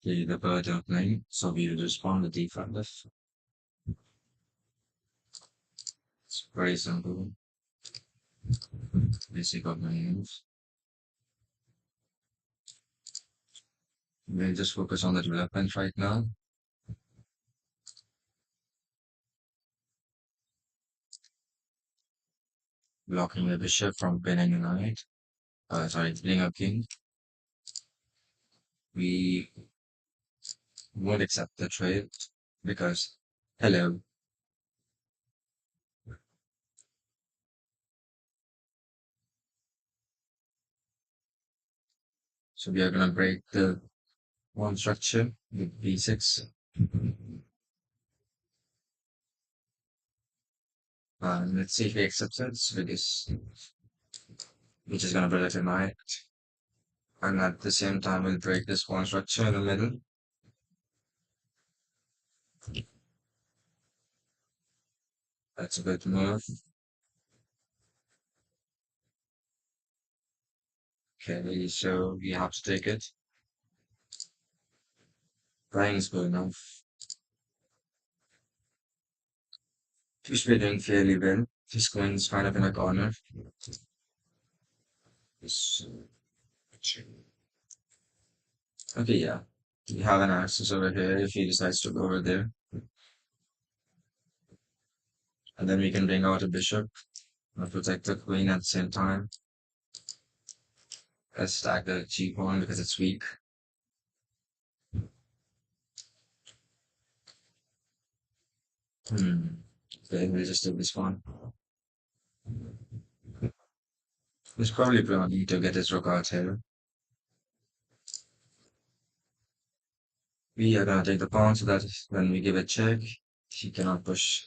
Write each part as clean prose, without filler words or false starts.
the bird opening, so we respond the defective. It's very simple. Basic openings. We'll just focus on the development right now. Blocking the bishop from pinning a knight. Sorry, pinning a king. We won't accept the trade because, hello. So we are gonna break the one structure with b6. Let's see if he accepts it because we're just gonna protect a knight. And at the same time, we'll break this pawn structure in the middle. That's a good move. Okay, so we have to take it. Playing is good enough. He's doing fairly well. His queen's kind of in a corner. Yes. Okay, yeah. We have an access over here if he decides to go over there. And then we can bring out a bishop and protect the queen at the same time. Let's stack the g pawn because it's weak. Hmm. Okay, we'll just do this one. He's probably planning to get his rook out here. We are gonna take the pawn so that when we give a check, he cannot push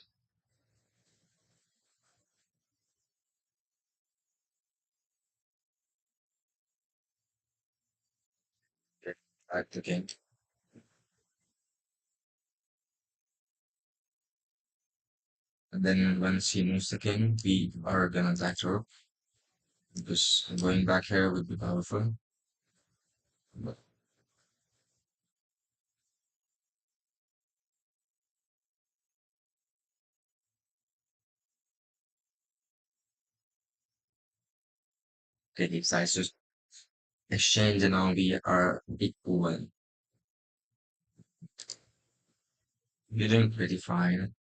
back the king. And then once he moves the king, we are gonna attack the rook because going back here would be powerful. But okay, he decides to exchange and now we are equal. You're doing pretty fine.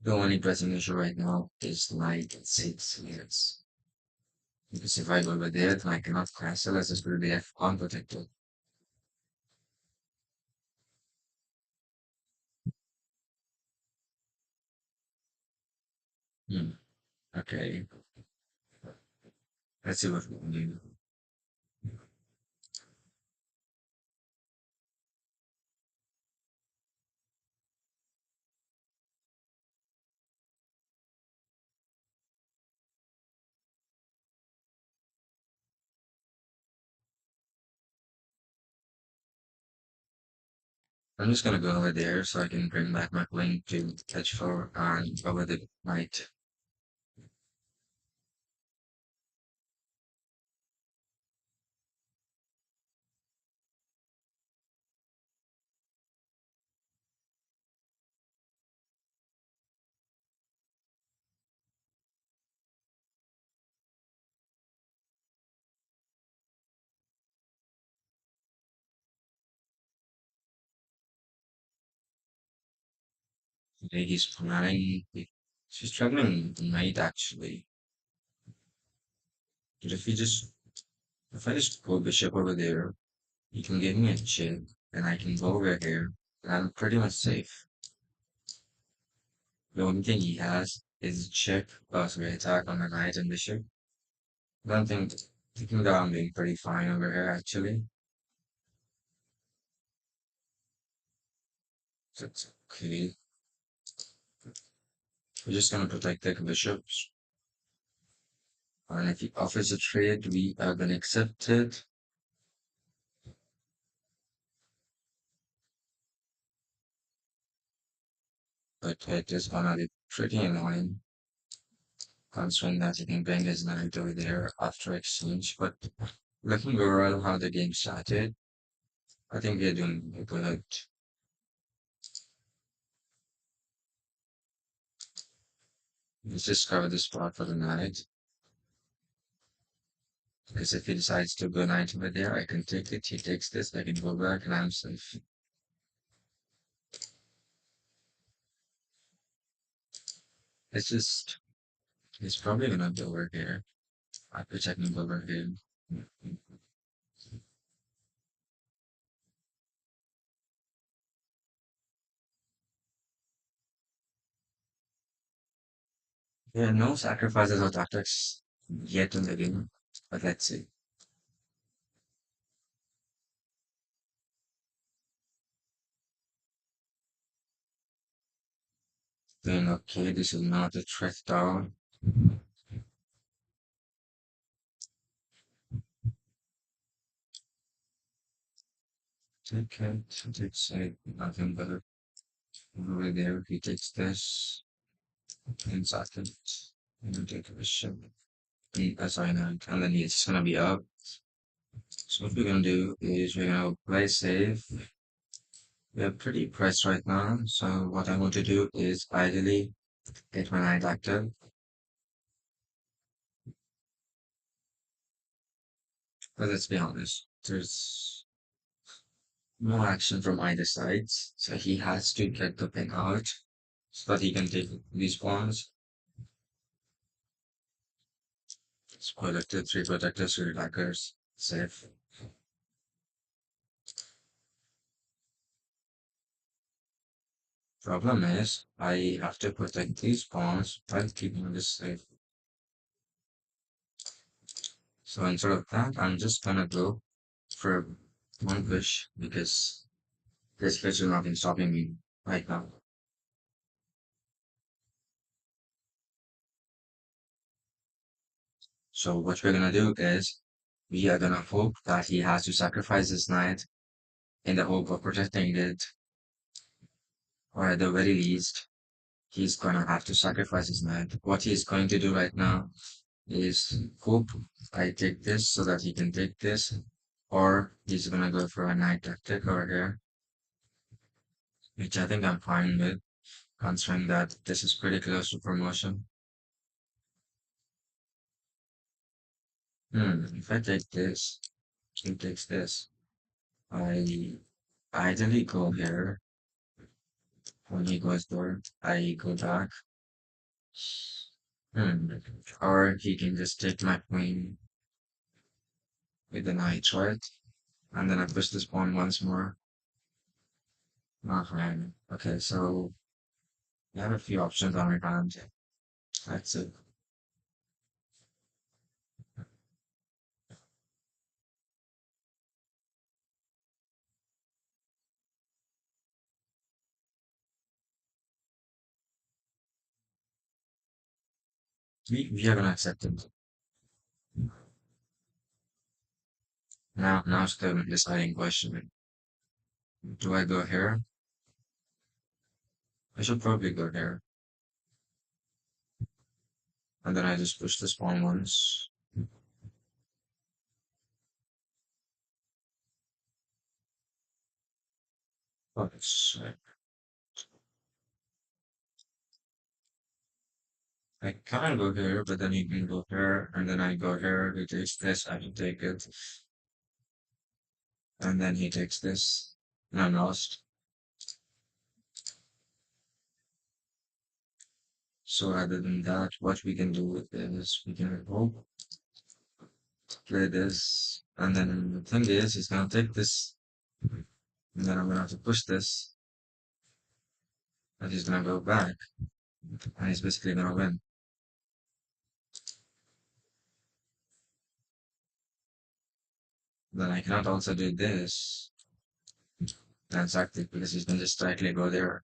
The only pressing issue right now is knight at 6 minutes. Because if I go over there, then I cannot castle as this will be left unprotected. Hmm. Okay, let's see what we can do. I'm just gonna go over there so I can bring back my queen to catch 4 and over the knight. He's planning. She's traveling knight actually. But if I just go bishop over there, he can give me a check, and I can go over here, and I'm pretty much safe. The only thing he has is check plus attack on the knight and bishop. I don't think that I'm being pretty fine over here actually. That's okay. We're just gonna protect the bishops. And if he offers a trade, we are gonna accept it. but it is gonna be pretty annoying considering that you can bring his knight over there after exchange. But looking overall how the game started, I think we're doing good. Let's just cover the spot for the knight. Because if he decides to go knight over there, I can take it. He takes this, I can go back, and I'm safe. It's just, he's probably gonna go over here. After checking over here. Yeah, no sacrifices or tactics yet in the game, but let's see. Then, okay, this is not a threat down. Take it, takes it, nothing better. Over there, he takes this, and second, and then take a ship. Sorry, no, and then it's gonna be up. So what we're gonna do is we're gonna play safe. We're pretty pressed right now, so what I want to do is ideally get my knight active. But let's be honest, there's no action from either side, so he has to get the pin out so that he can take these pawns. It's protected, three protectors, three attackers, safe. Problem is, I have to protect these pawns while keeping this safe. So instead of that, I'm just gonna go for one push because this push is nothing stopping me right now. So what we're gonna do is we are gonna hope that he has to sacrifice his knight in the hope of protecting it, or at the very least, he's gonna have to sacrifice his knight. What he's going to do right now is hope I take this so that he can take this, or he's gonna go for a knight tactic over here, which I think I'm fine with, considering that this is pretty close to promotion. If I take this, he takes this. I ideally go here. When he goes there, I go back. Hmm. Or he can just take my queen with the knight, right? And then I push this pawn once more. Okay. Okay, so we have a few options on our hand. That's it. We are gonna accept it. Now's the deciding question. Do I go here? I should probably go here. And then I just push this pawn once. Oh, it's, I can go here, but then you can go here, and then I go here, he takes this, I can take it, and then he takes this, and I'm lost. So other than that, what we can do with it is we can hope play this, and then the thing is, he's gonna take this, and then I'm gonna have to push this, and he's gonna go back, and he's basically gonna win. Then I cannot also do this, exactly, because he's gonna just directly go there.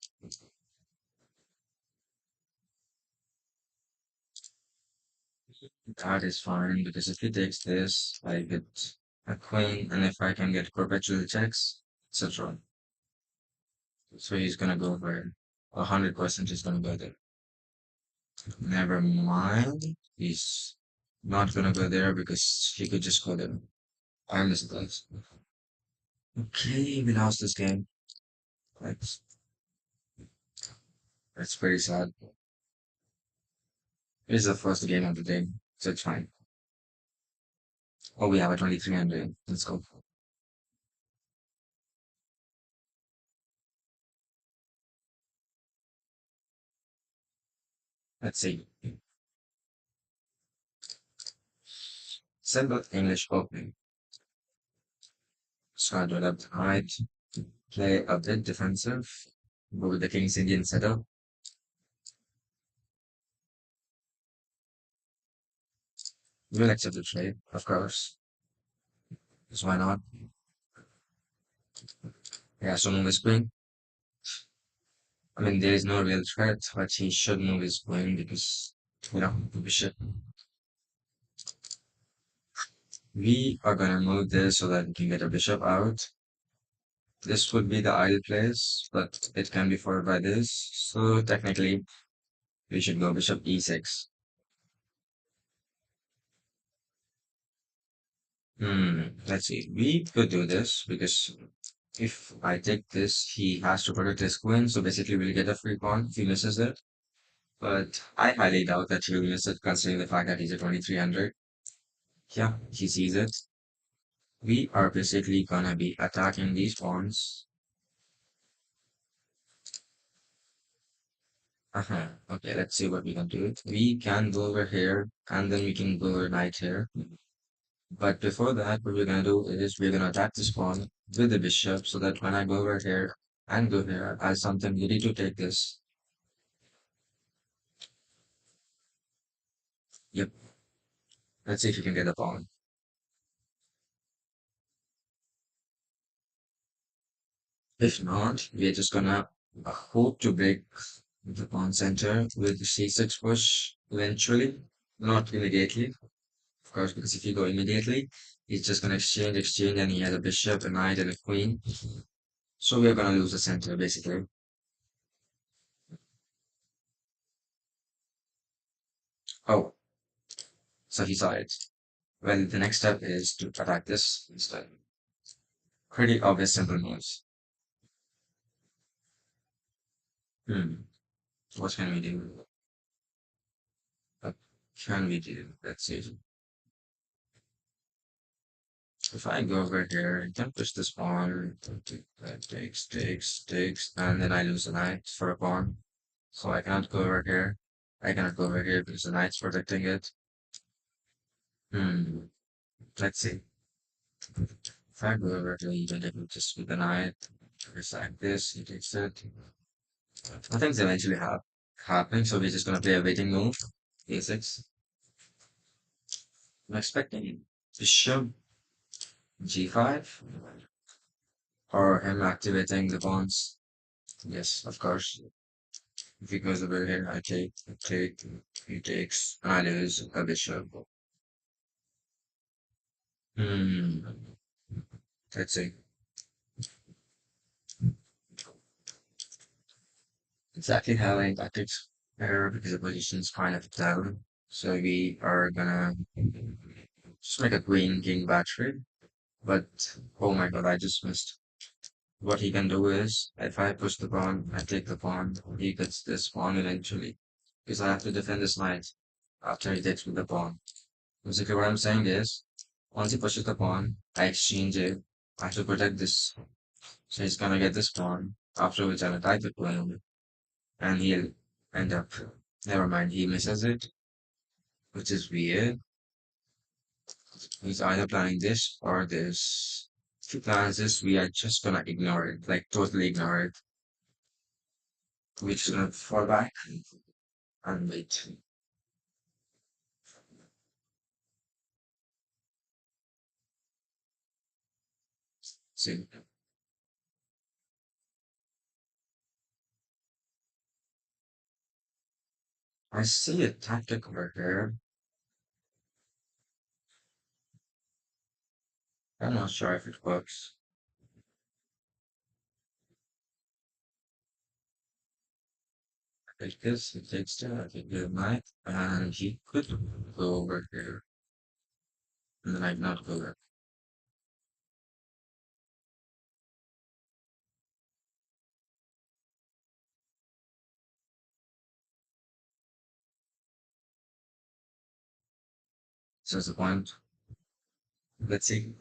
That is fine, because if he takes this, I get a queen, and if I can get perpetual checks, etc. So he's gonna go for it. 100% he's gonna go there. Never mind. He's not gonna go there because he could just go there. I understand. Okay, we lost this game. That's that's pretty sad. This is the first game of the day, so it's fine. Oh, we have a 2300. Let's go. Let's see. Simple English opening. Start with up height. Play a bit defensive. Go with the King's Indian setup. We'll accept the trade, of course. Because why not? Yeah, so move his queen. I mean, there is no real threat, but he should move his queen because, the bishop. We are gonna move this so that we can get a bishop out. This would be the ideal place, but it can be followed by this. So technically, we should go bishop e6. Let's see. We could do this because if I take this, he has to protect his queen. So basically, we'll get a free pawn if he misses it. But I highly doubt that he will miss it considering the fact that he's a 2300. Yeah, he sees it. We are basically gonna be attacking these pawns. Okay, let's see what we can do. We can go over here and then we can go over knight here. But before that, what we're gonna do is we're gonna attack this pawn with the bishop so that when I go over here and go here, I have something ready to take this. Yep. Let's see if you can get the pawn. If not, we're just gonna hope to break the pawn center with the c6 push eventually, not immediately, of course, because if you go immediately, he's just gonna exchange, and he has a bishop, a knight, and a queen. So we're gonna lose the center basically. Oh, so he saw it. Well, the next step is to attack this instead. Pretty obvious simple moves. Hmm. What can we do? What can we do? Let's see. If I go over here, I can push this pawn. That takes, and then I lose the knight for a pawn. So I cannot go over here. I cannot go over here because the knight's protecting it. Hmm. Let's see. If I go over here, even if it's just with the knight, just like this, he takes it. Nothing's eventually happening, so we're just gonna play a waiting move. A6. I'm expecting bishop g5 or him activating the pawns. Yes, of course. If he goes over here, I take, he takes, and I lose a bishop. Hmm. Let's see. Exactly how I tactics error because the position's kind of down. So we are gonna just make a queen king battery. But oh my god, I just missed. What he can do is if I push the pawn, I take the pawn, he gets this pawn eventually. Because I have to defend this knight after he takes with the pawn. Basically what I'm saying is once he pushes the pawn, I exchange it. I have to protect this. So he's gonna get this pawn, after which I'll attack the queen, and he'll end up never mind, he misses it, which is weird. He's either planning this or this. If he plans this, we are just gonna ignore it, like totally ignore it. We're just gonna fall back and wait. See, I see a tactic over here. I'm not sure if it works. Because he takes the good knight, and he could go over here, and the knight not go there. So that's the point. Let's see.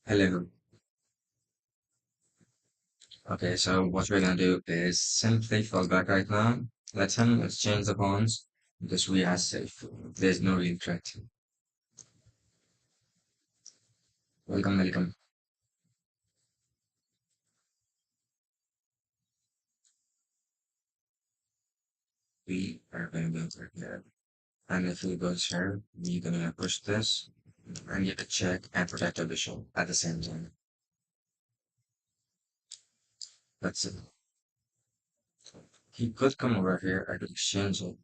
Hello. Okay, so what we're gonna do is simply fall back right now. Let him exchange the pawns because we are safe. There's no real threat. Welcome, welcome. We are gonna go over here. And if we go here, we're gonna push this and get a check and protect our bishop at the same time. That's it. He could come over here. I could exchange it.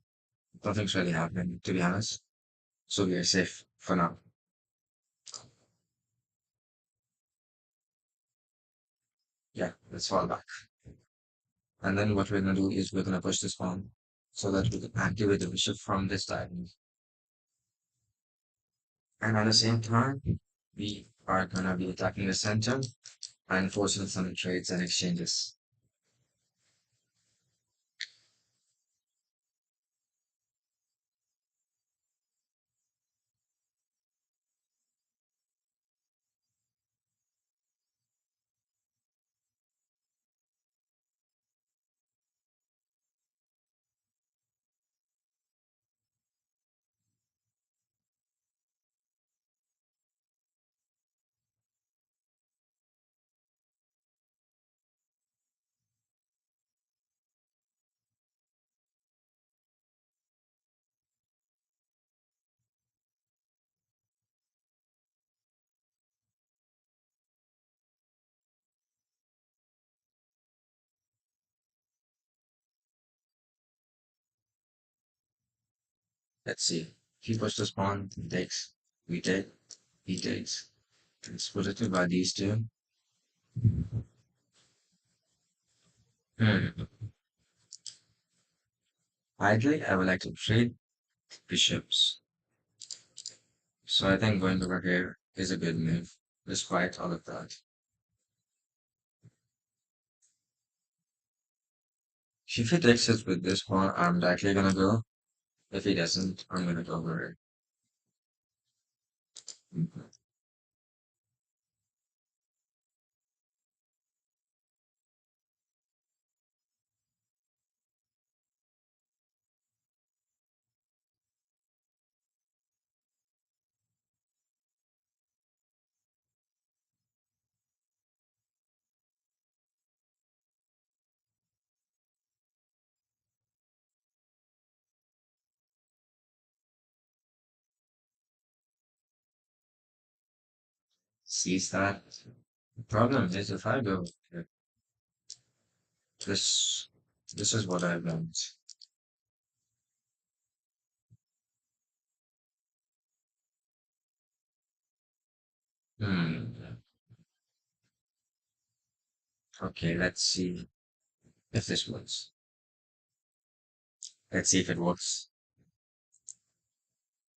Nothing's really happening, to be honest. So we are safe for now. Yeah, let's fall back. And then what we're gonna do is we're gonna push this pawn so that we can activate the bishop from this diagonal. And at the same time, we are gonna be attacking the center and forcing some trades and exchanges. Let's see. He pushed this pawn, he takes, we take, he takes. It's protected by these two. Hmm. Ideally, I would like to trade bishops. So I think going over here is a good move, despite all of that. If he takes it with this pawn, I'm likely gonna go. If he doesn't, I'm gonna go over it. Mhm. Sees that. The problem is if I go here, this this is what I want. Hmm. Okay, let's see if this works. Let's see if it works.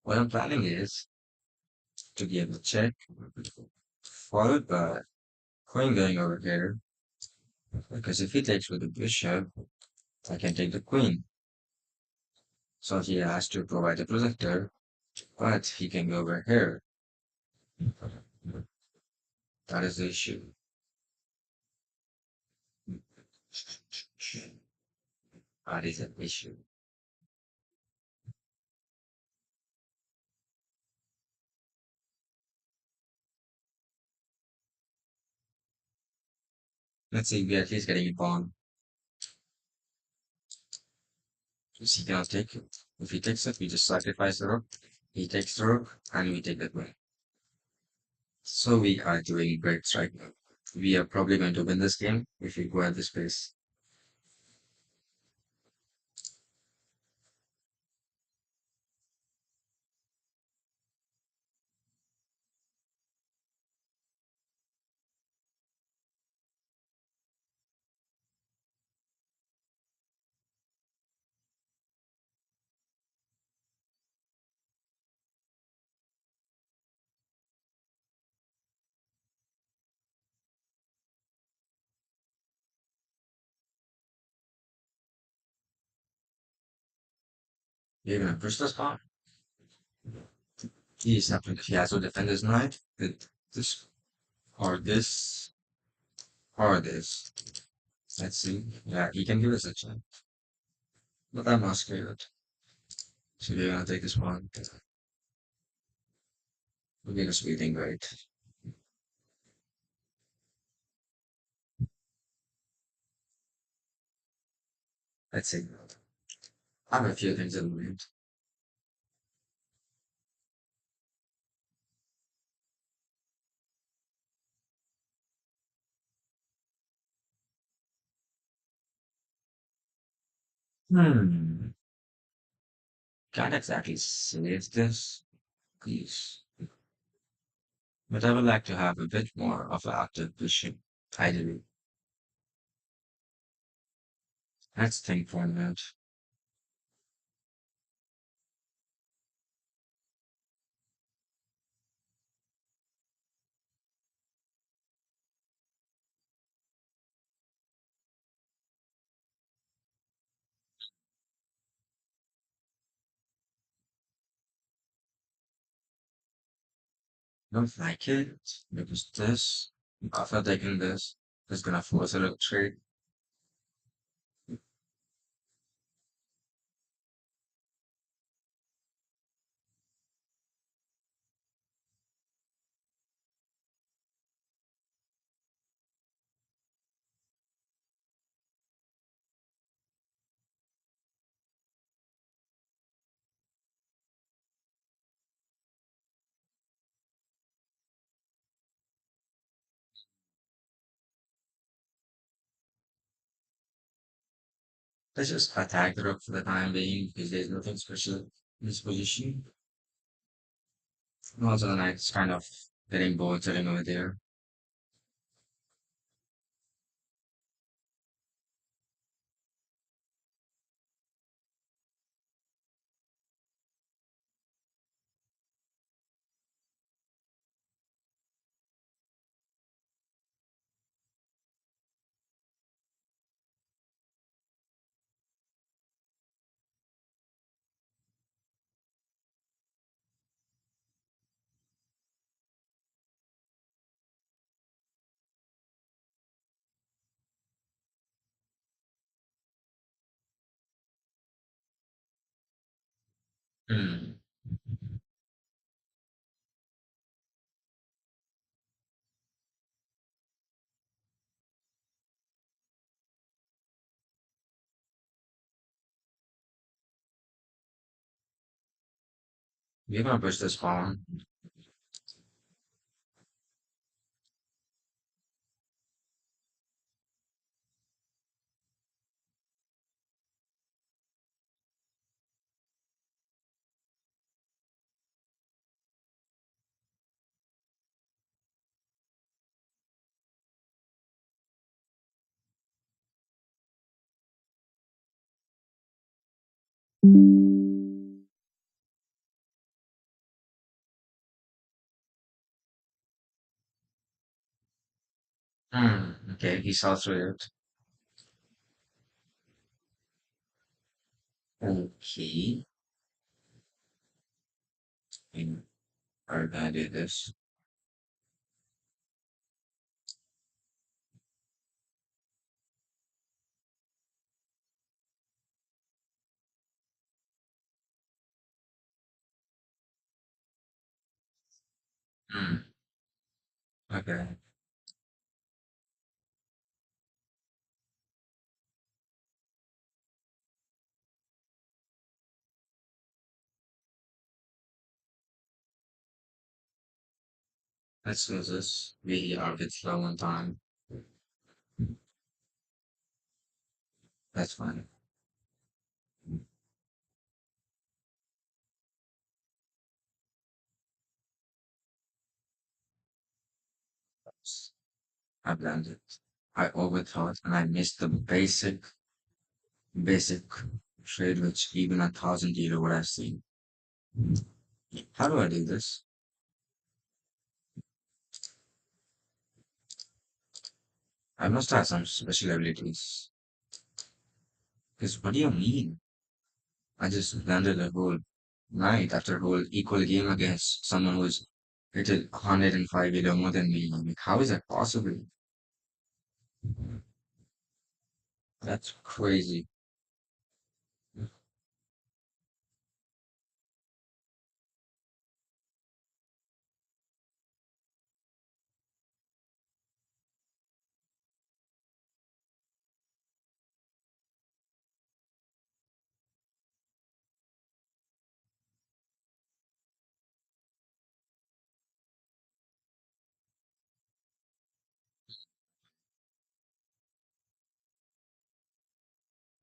What I'm planning is to give a check, followed by queen going over here, because if he takes with the bishop, I can take the queen. So he has to provide a protector, but he can go over here. That is the issue. That is an issue. Let's see, we are at least getting a pawn. So he cannot take it. If he takes it, we just sacrifice the rook. He takes the rook, and we take the queen. So we are doing great right now. We are probably going to win this game if we go at this pace. You're gonna push the spot. He has to defend his knight with this or this or this. Let's see. Yeah, he can give us a chance. But I'm not scared. So we're gonna take this one. We're gonna sweeping right. Let's see. I have a few things in mind. Hmm. Can't exactly save this, please. But I would like to have a bit more of an active vision. Ideally. Let's think for a minute. Don't like it because this, after taking this, is gonna force a little trade. Let's just attack the rook for the time being because there's nothing special in this position. And also the knight's kind of getting bored sitting over there. Hmm. We're gonna push this pawn. Hmm. Okay, he saw through it. Okay. And are gonna do this. Hmm. Okay. Let's do this. We are a bit slow on time. That's fine. I blended. I overthought and I missed the basic trade which even 1,000 euro would have seen. How do I do this? I must have some special abilities. Because what do you mean? I just landed a whole night after a whole equal game against someone who's rated 105 ELO more than me. Like, how is that possible? That's crazy.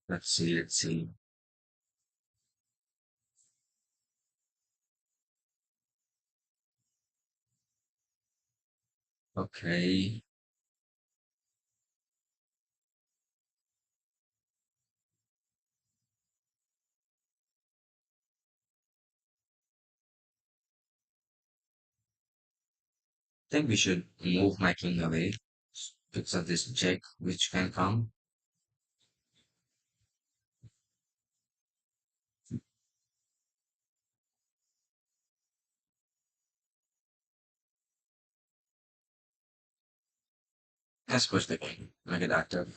Let's see, let's see. Okay. I think we should move my king away because of this check which can come. Let's push the king, make it active.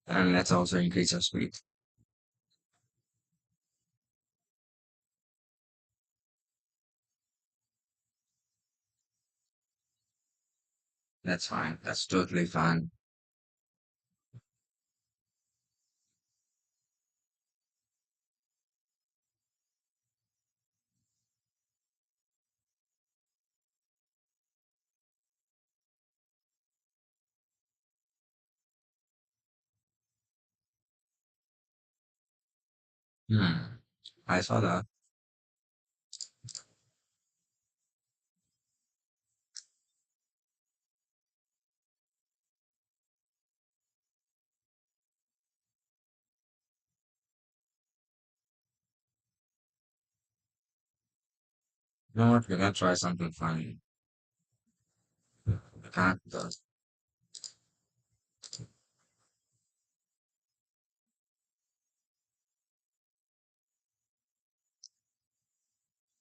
And let's also increase our speed. That's fine. That's totally fine. Hmm. I saw that. You know what? We're gonna try something funny. I can't,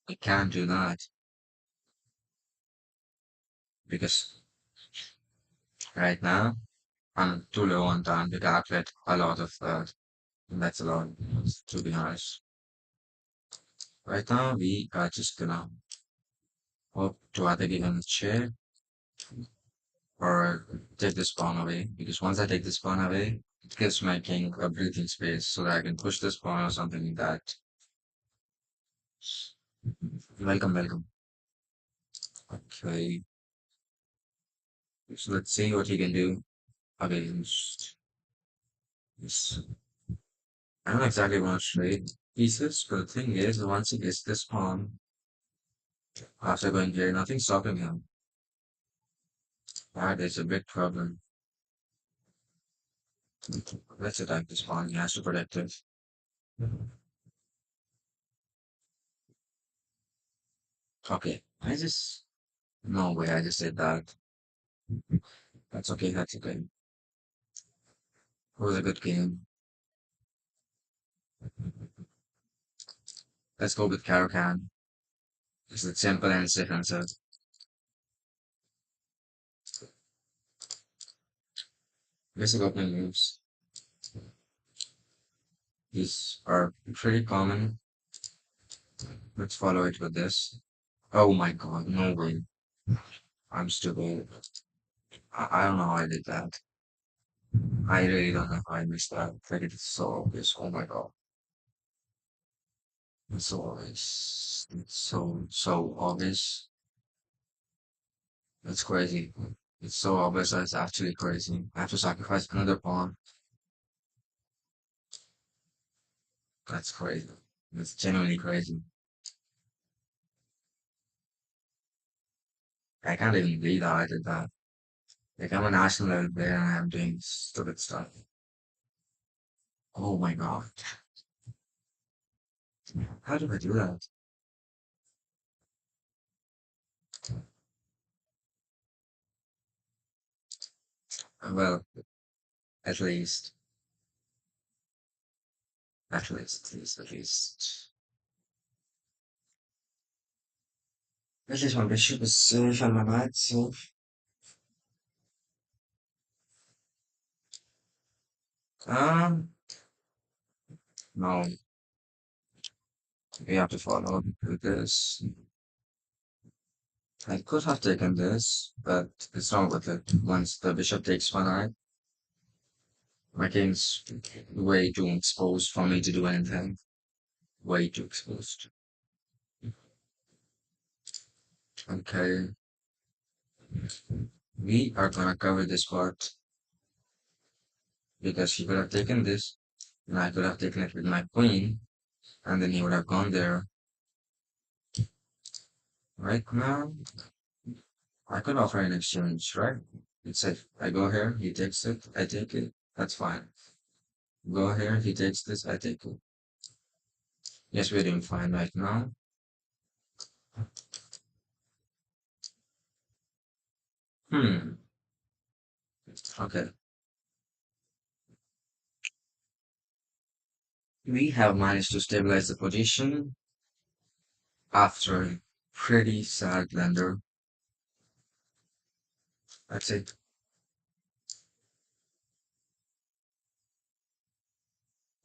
I can't do that because right now I'm too low on time to calculate a lot of that. And that's a lot, to be honest. Right now we are just gonna hope to either give him a chair or take the spawn away. Because once I take the spawn away, it gives my king a breathing space so that I can push the spawn or something like that. Welcome, welcome. Okay, so let's see what he can do against this. I don't exactly want to trade pieces, but the thing is, once he gets this pawn, after going here, nothing's stopping him. That is a big problem. Let's attack this pawn. He has to protect it. Okay, I just no way. I just did that. That's okay. That's okay. It was a good game. Let's go with Caro-Kann. It's a simple and safe answer. Basic opening moves. These are pretty common. Let's follow it with this. Oh my god, no way. I'm stupid. I don't know how I did that. I really don't know how I missed that. Like it's so obvious. Oh my god. It's so obvious. It's so obvious. It's crazy. It's so obvious that it's actually crazy. I have to sacrifice another pawn. That's crazy. It's genuinely crazy. I can't even believe how I did that. Like I'm a national level player and I'm doing stupid stuff. Oh my god. How did I do that? Well, At least, at least. At least my bishop is safe and my knight safe. Um, no, we have to follow with this. I could have taken this, but it's not worth it. Once the bishop takes one knight, my king's way too exposed for me to do anything. Way too exposed. Okay, we are gonna cover this part because he could have taken this, and I could have taken it with my queen, and then he would have gone there. Right now, I could offer an exchange, right? It's said, I go here, he takes it, I take it, that's fine. Go here, he takes this, I take it. Yes, we're doing fine right now. Hmm, okay. We have managed to stabilize the position after a pretty sad blunder. That's it.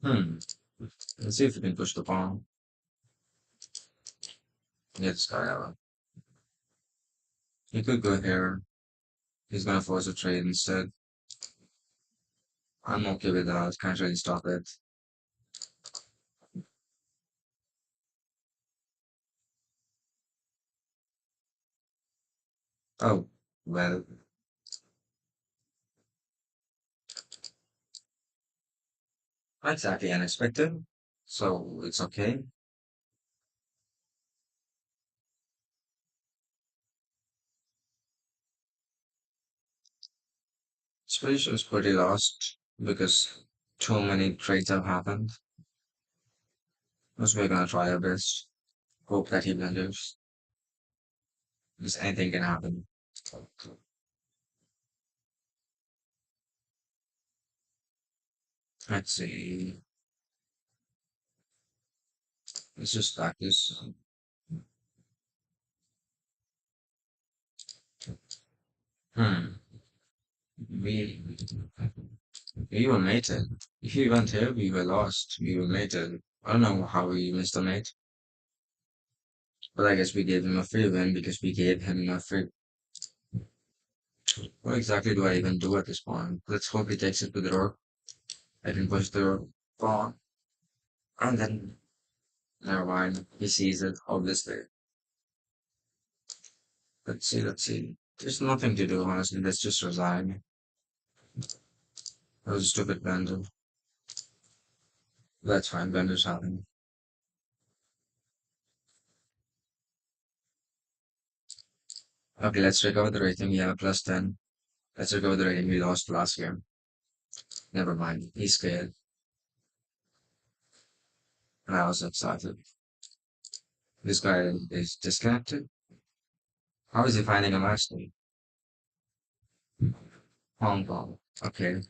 Hmm, let's see if we can push the pawn. Get this guy out. He could go here. He's gonna force a trade instead. I'm okay with that. Can't really stop it. Oh, well, exactly unexpected. So it's okay. Swedish was pretty lost because too many trades have happened. So we're gonna try our best. Hope that he blunders. Because anything can happen. Let's see. Let's just practice. Hmm. We we were mated. If you went here, we were lost. We were mated. I don't know how we missed a mate, but I guess we gave him a free win because we gave him a free. What exactly do I even do at this point? Let's hope he takes it to the door. I can push the door pawn, and then never mind. He sees it, obviously. Let's see. There's nothing to do, honestly. Let's just resign. That was a stupid blunder. That's fine. Blunders happen. Okay, let's recover the rating. We have a plus 10. Let's recover the rating we lost last game. Never mind. He's scared. And I was excited. This guy is disconnected. How is he finding a match day? Hong Kong. Okay.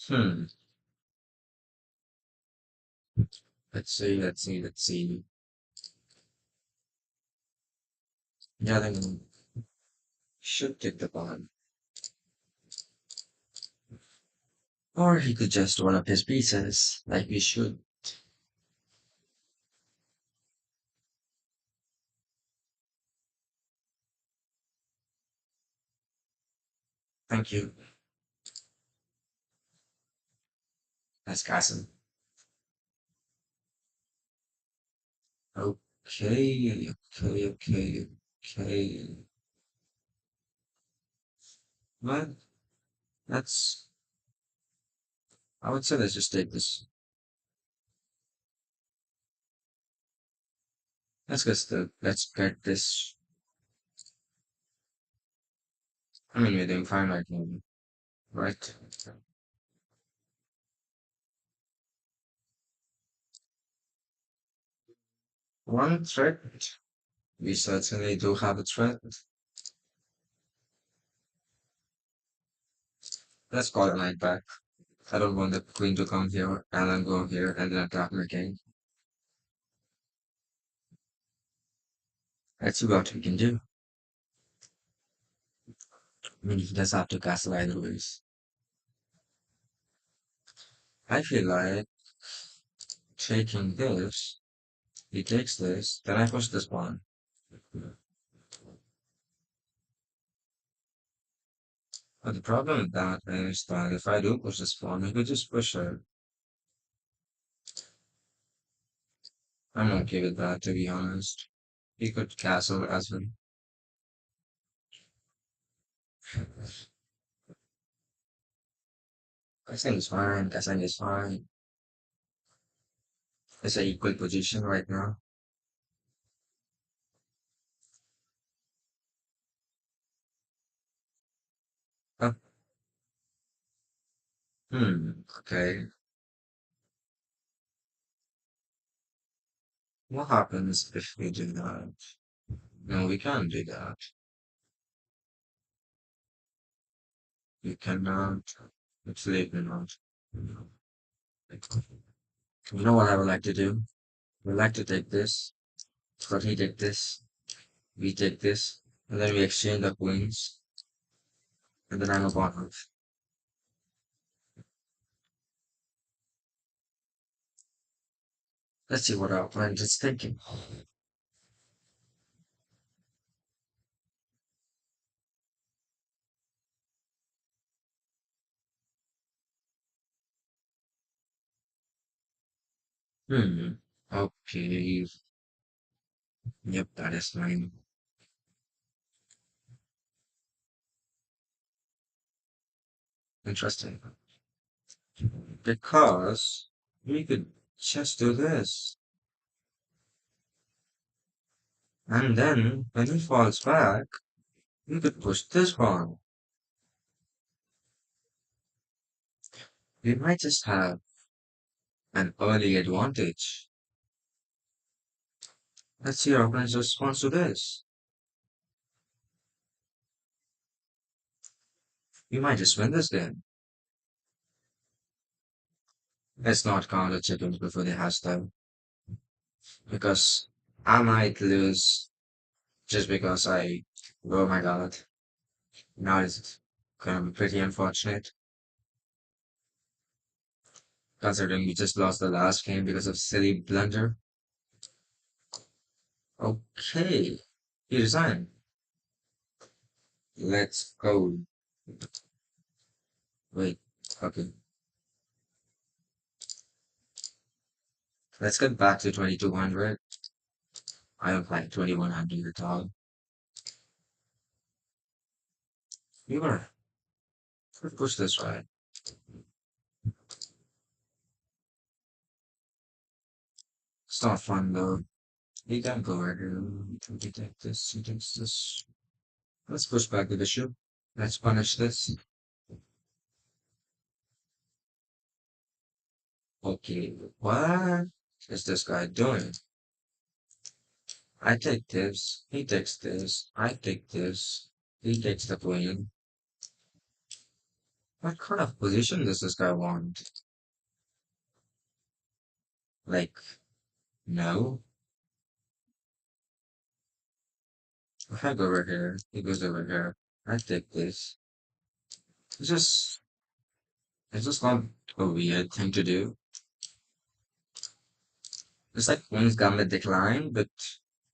Hmm. Let's see. Yeah, then should take the pawn. Or he could just one up his pieces, like we should. Thank you. That's Castle. Okay. Well, let's, I would say let's just take this. Let's get this. I mean, we're doing fine right now, right? One threat. We certainly do have a threat. Let's call it night back. I don't want the queen to come here and then go here and then attack me again. Let's see what we can do. I mean, he does have to castle either ways. I feel like taking this, he takes this, then I push this one. But the problem with that is that if I do push this pawn, he could just push it. I'm okay with that, to be honest. He could castle as well. I think it's fine. I think it's fine. It's an equal position right now. Oh, okay. What happens if we do that? No, we can't do that. We cannot. Absolutely not. You know what I would like to do? I would like to take this, but he take this, we take this, and then we exchange the queens, and then I'm a pawn. Let's see what our opponent is thinking. Hmm. Okay. Yep, that is fine. Interesting. Because we could just do this. And then when he falls back, we could push this pawn. We might just have an early advantage. Let's see our opponent's response to this. We might just win this game. Let's not count the chickens before they hatch them. Because I might lose just because oh my god. Now it's gonna be pretty unfortunate. Considering we just lost the last game because of silly blunder. Okay. He resigned. Let's go. Wait. Okay. Let's get back to 2200. I don't like 2100 at all. We were. Let's push this right. It's not fun though. He can go right here. He take this. He takes this. Let's push back the bishop. Let's punish this. Okay. What is this guy doing? I take this. He takes this. I take this. He takes the queen. What kind of position does this guy want? Like, no. If I go over here, he goes over here. I take this. It's just, it's just not a weird thing to do. It's like queen's gambit decline, but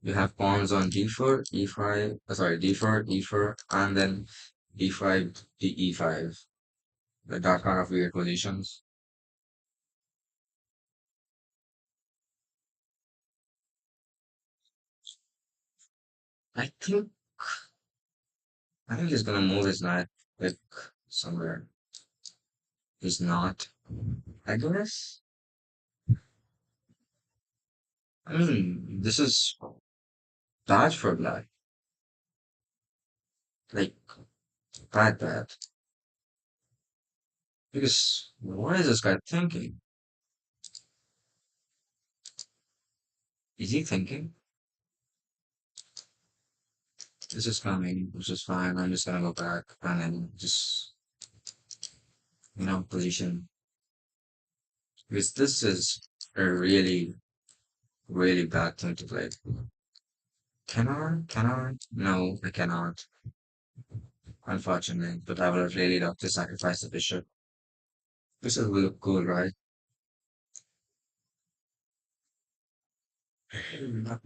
you have pawns on d4, e5, sorry, d4, e4, and then d5 to e5. That kind of weird positions. I think, I think he's gonna move his knight like somewhere. He's not. I guess. I mean, this is bad for black. Like, bad. Because what is this guy thinking? Is he thinking? This is coming, which is fine. I'm just gonna go back and then just, position. Because this is a really, really bad thing to play. Can I? Can I? No, I cannot, unfortunately. But I would have really loved to sacrifice the bishop. This will look cool, right?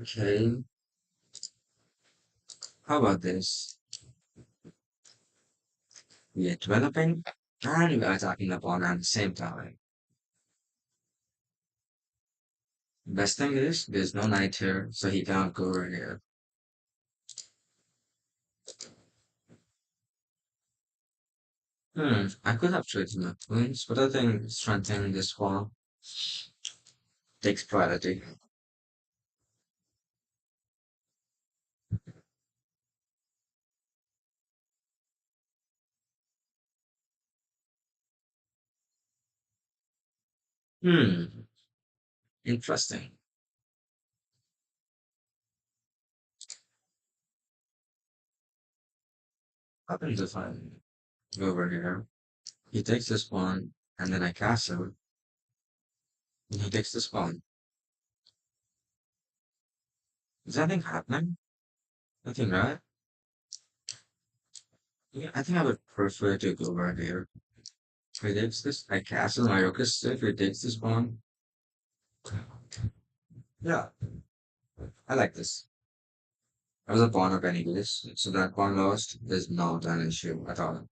Okay. How about this? We are developing and we are attacking the pawn at the same time. Best thing is, there's no knight here, so he can't go over here. I could have traded my queens, but I think strengthening this pawn takes priority. Hmm, interesting. Happens if I go over here. He takes this pawn, and then I castle, and he takes this pawn. Is anything happening? Nothing, right? Yeah, I think I would prefer to go over here. If he takes this, I castle my rook is if he takes this pawn. Yeah, I like this. I was a pawn up anyways, so that pawn lost is not an issue at all.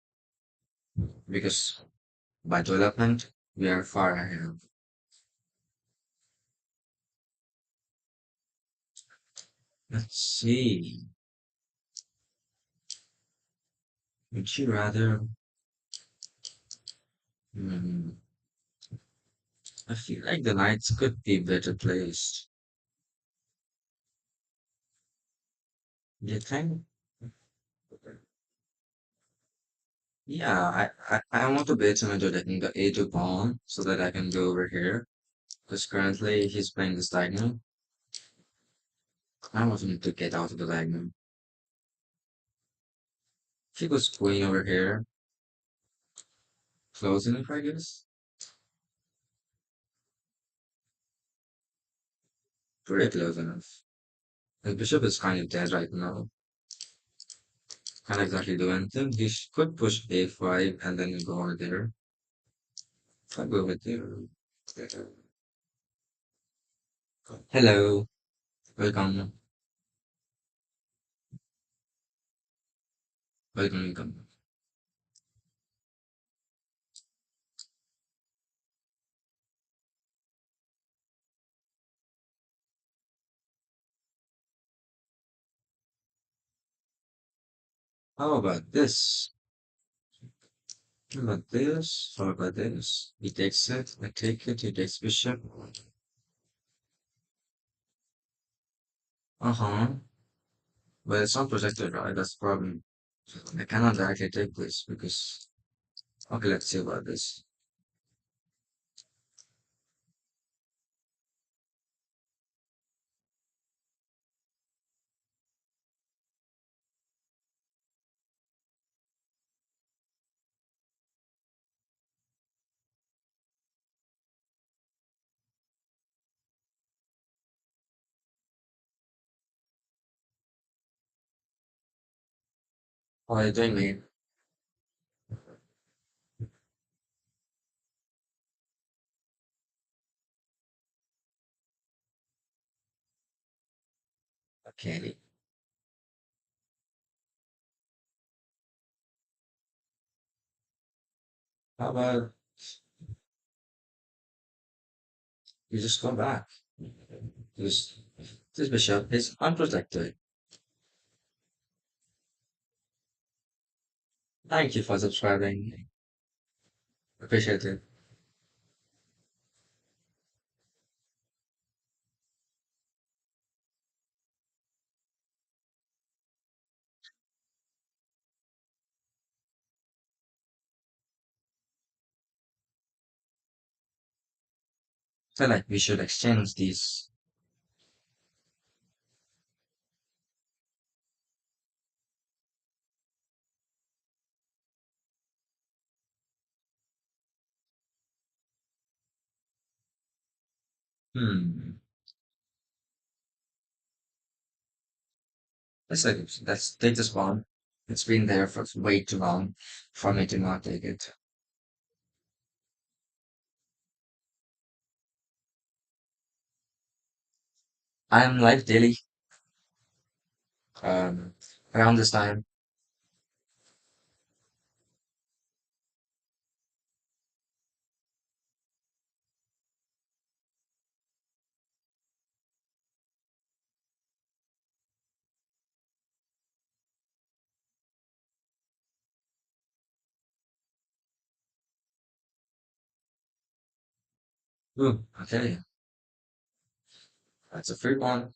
Because by development, we are far ahead. Let's see. Would you rather? Hmm, I feel like the knights could be better placed. You think? Yeah, I want to bait him into taking the A2 pawn so that I can go over here. Because currently he's playing this diagonal. I want him to get out of the diagonal. If he goes queen over here, close enough, I guess. Pretty close enough. The bishop is kind of dead right now. Can't exactly do anything. Could push a5 and then go over there. I'll go over there. Hello, welcome, welcome. How about this? How about this? How about this? He takes it, I take it, he takes bishop. Uh-huh. But it's not protected, right? That's the problem. I cannot directly take this because okay, let's see about this. How are you doing, mate? Okay. How about you just go back? This this bishop is unprotected. Thank you for subscribing. Appreciate it. Feel like we should exchange these. Hmm. Let's take this pawn. It's been there for way too long for me to not take it. I'm live daily, um, around this time. Ooh, okay. That's a free one.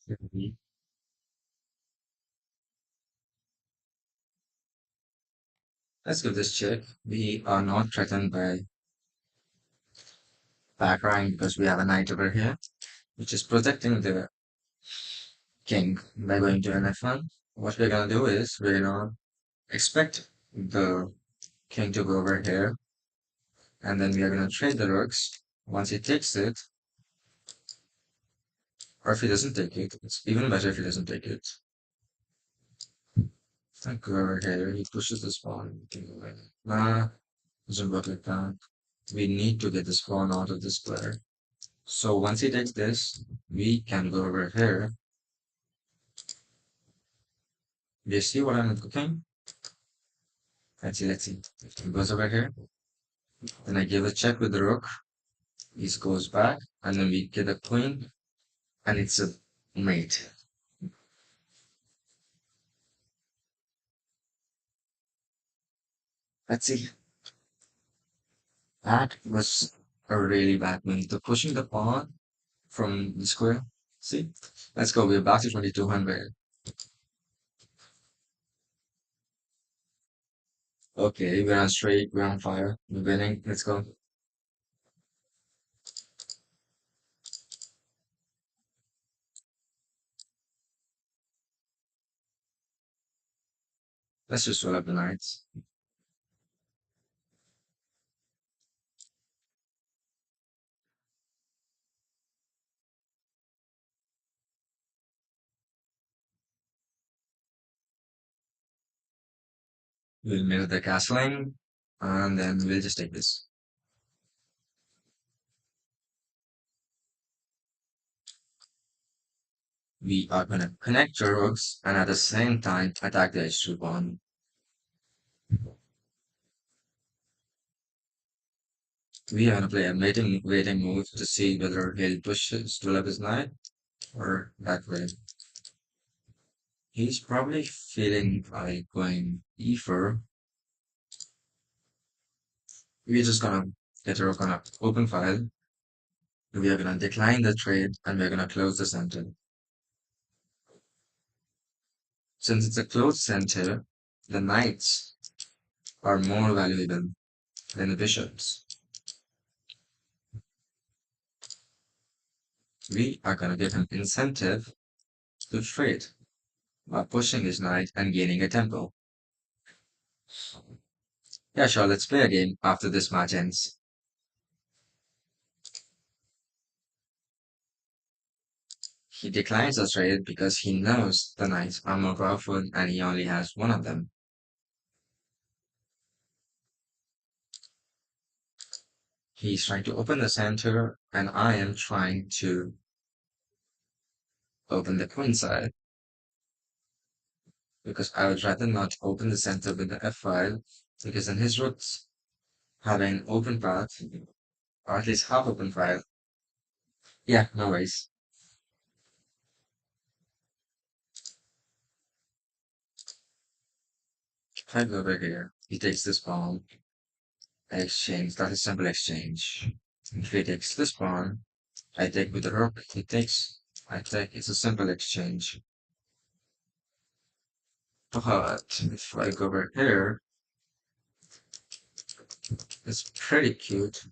Mhm. Let's give this check. We are not threatened by background because we have a knight over here, which is protecting the king by going to an f1. What we're gonna do is we're gonna expect the king to go over here, and then we are gonna trade the rooks. Once he takes it, or if he doesn't take it, it's even better if he doesn't take it. Like go over here, he pushes this pawn. Nah, doesn't work like that. We need to get this pawn out of this square. So once he takes this, we can go over here. Do you see what I'm cooking? Let's see, let's see. If he goes over here, then I give a check with the rook. He goes back, and then we get a queen, and it's a mate. Let's see. That was a really bad move. The pushing the pawn from the square. See? Let's go. We're back to 2200. Okay, we're on straight. We're on fire. We're winning. Let's go. Let's just roll up the knights. We'll mill the castling, and then we'll just take this. We are gonna connect your rooks and at the same time attack the h2 pawn. We are gonna play a waiting move to see whether he'll push his to his knight or that way. He's probably feeling like going e4. We're just gonna get a rook on a open file. We are gonna decline the trade and we're gonna close the center. Since it's a closed center, the knights are more valuable than the bishops. We are gonna give him incentive to trade by pushing his knight and gaining a tempo. Yeah, sure, let's play a game after this match ends. He declines the trade because he knows the knights are more powerful and he only has one of them. He's trying to open the center and I am trying to open the queen side because I would rather not open the center with the f file because then his rooks have an open path or at least half open file. Yeah, no worries. If I go over here, he takes this pawn, I exchange, that's a simple exchange. If he takes this pawn, I take with the rook, he takes, I take, it's a simple exchange. But if I go over here, it's pretty cute.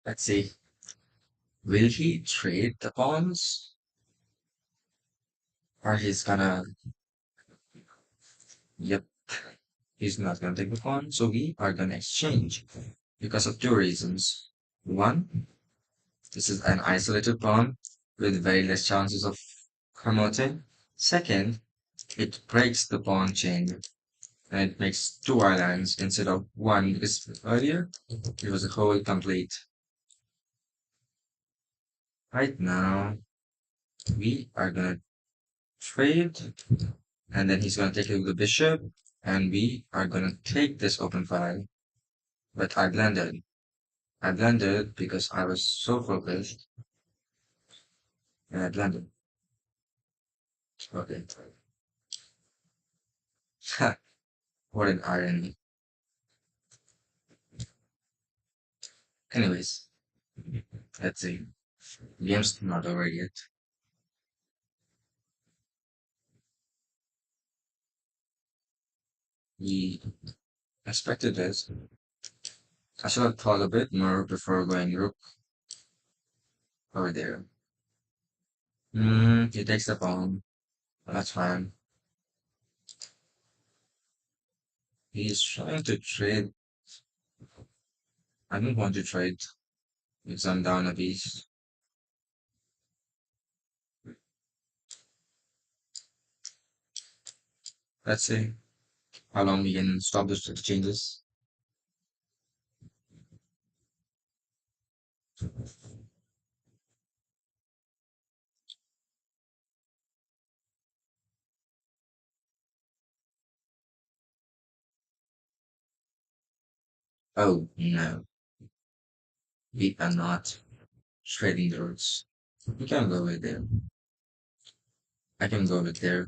Let's see. Will he trade the pawns? Or he's gonna, yep, he's not gonna take the pawn, so we are gonna exchange because of two reasons. One, this is an isolated pawn with very less chances of promoting. Second, it breaks the pawn chain and it makes two islands instead of one because earlier it was a whole complete. Right now, we are gonna trade and then he's gonna take it with the bishop and we are gonna take this open file. But I blended. I blended because I was so focused and I blended. Okay. Ha, what an irony. Anyways, let's see. Game's not over yet. We expected this. I should have thought a bit more before going rook over there. He takes the pawn. That's fine. He's trying to trade. I don't want to trade because I'm down a piece. Let's see how long we can stop these exchanges. Oh no, we are not trading the roots. We can go with there. I can go with there.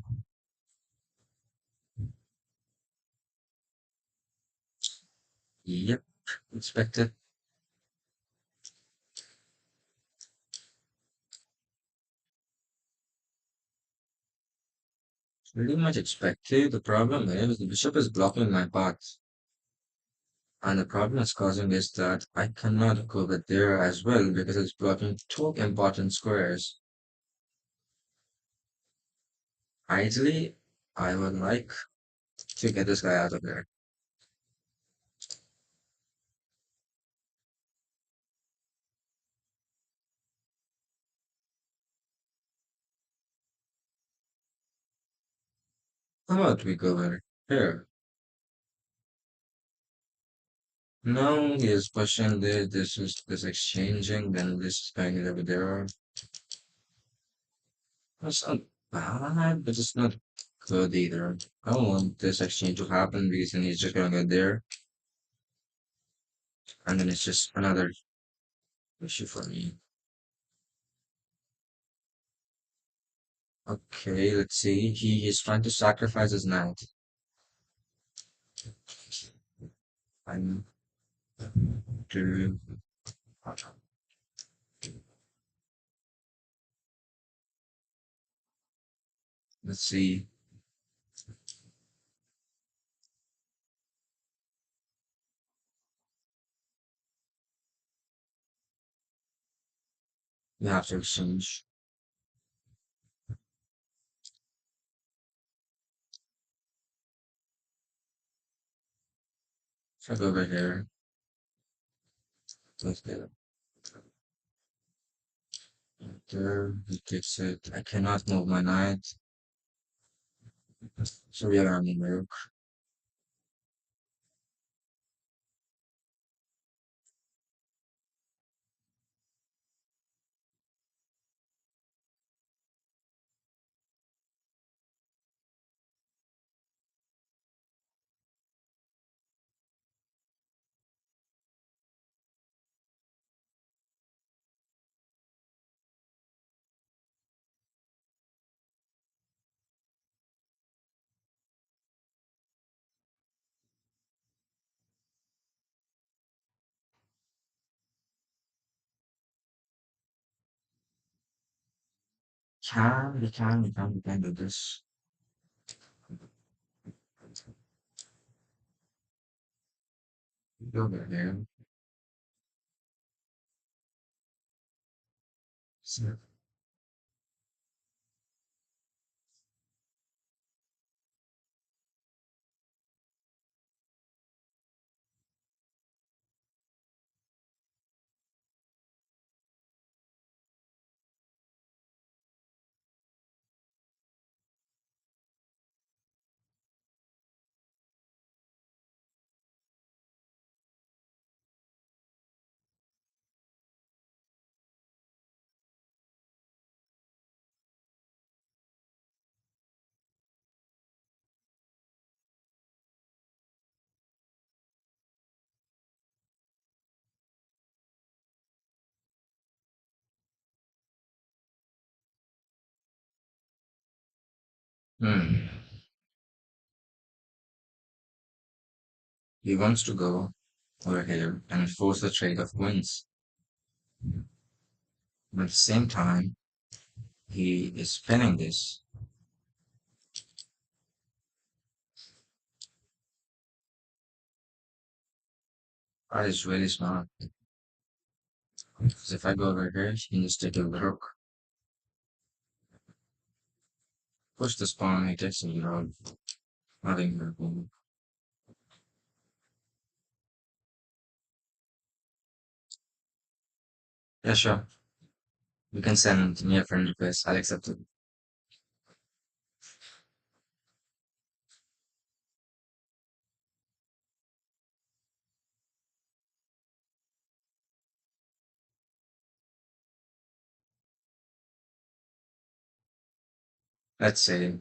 Yep, expected. Pretty much expected. The problem is the bishop is blocking my path. And the problem it's causing is that I cannot go with there as well because it's blocking two important squares. Ideally, I would like to get this guy out of there. How about we go over here? No, he is pushing this. This is this exchanging. Then this is going over there. That's not bad, but it's not good either. I don't want this exchange to happen because then he's just gonna go there, and then it's just another issue for me. Okay, let's see. He is trying to sacrifice his knight. I'm to let's see. We have to exchange. So I go over here. Let's get it. There, he takes it. I cannot move my knight. So we are on the road. We can do this. Go over there. So, hmm. He wants to go over here and force the trade of queens. But at the same time, he is spinning this. That is really smart. Because if I go over here, he can just take the rook, push the pawn, he takes the rook. Nothing very cool. Yeah, sure. You can send me a friend request. I'll accept it. Let's say,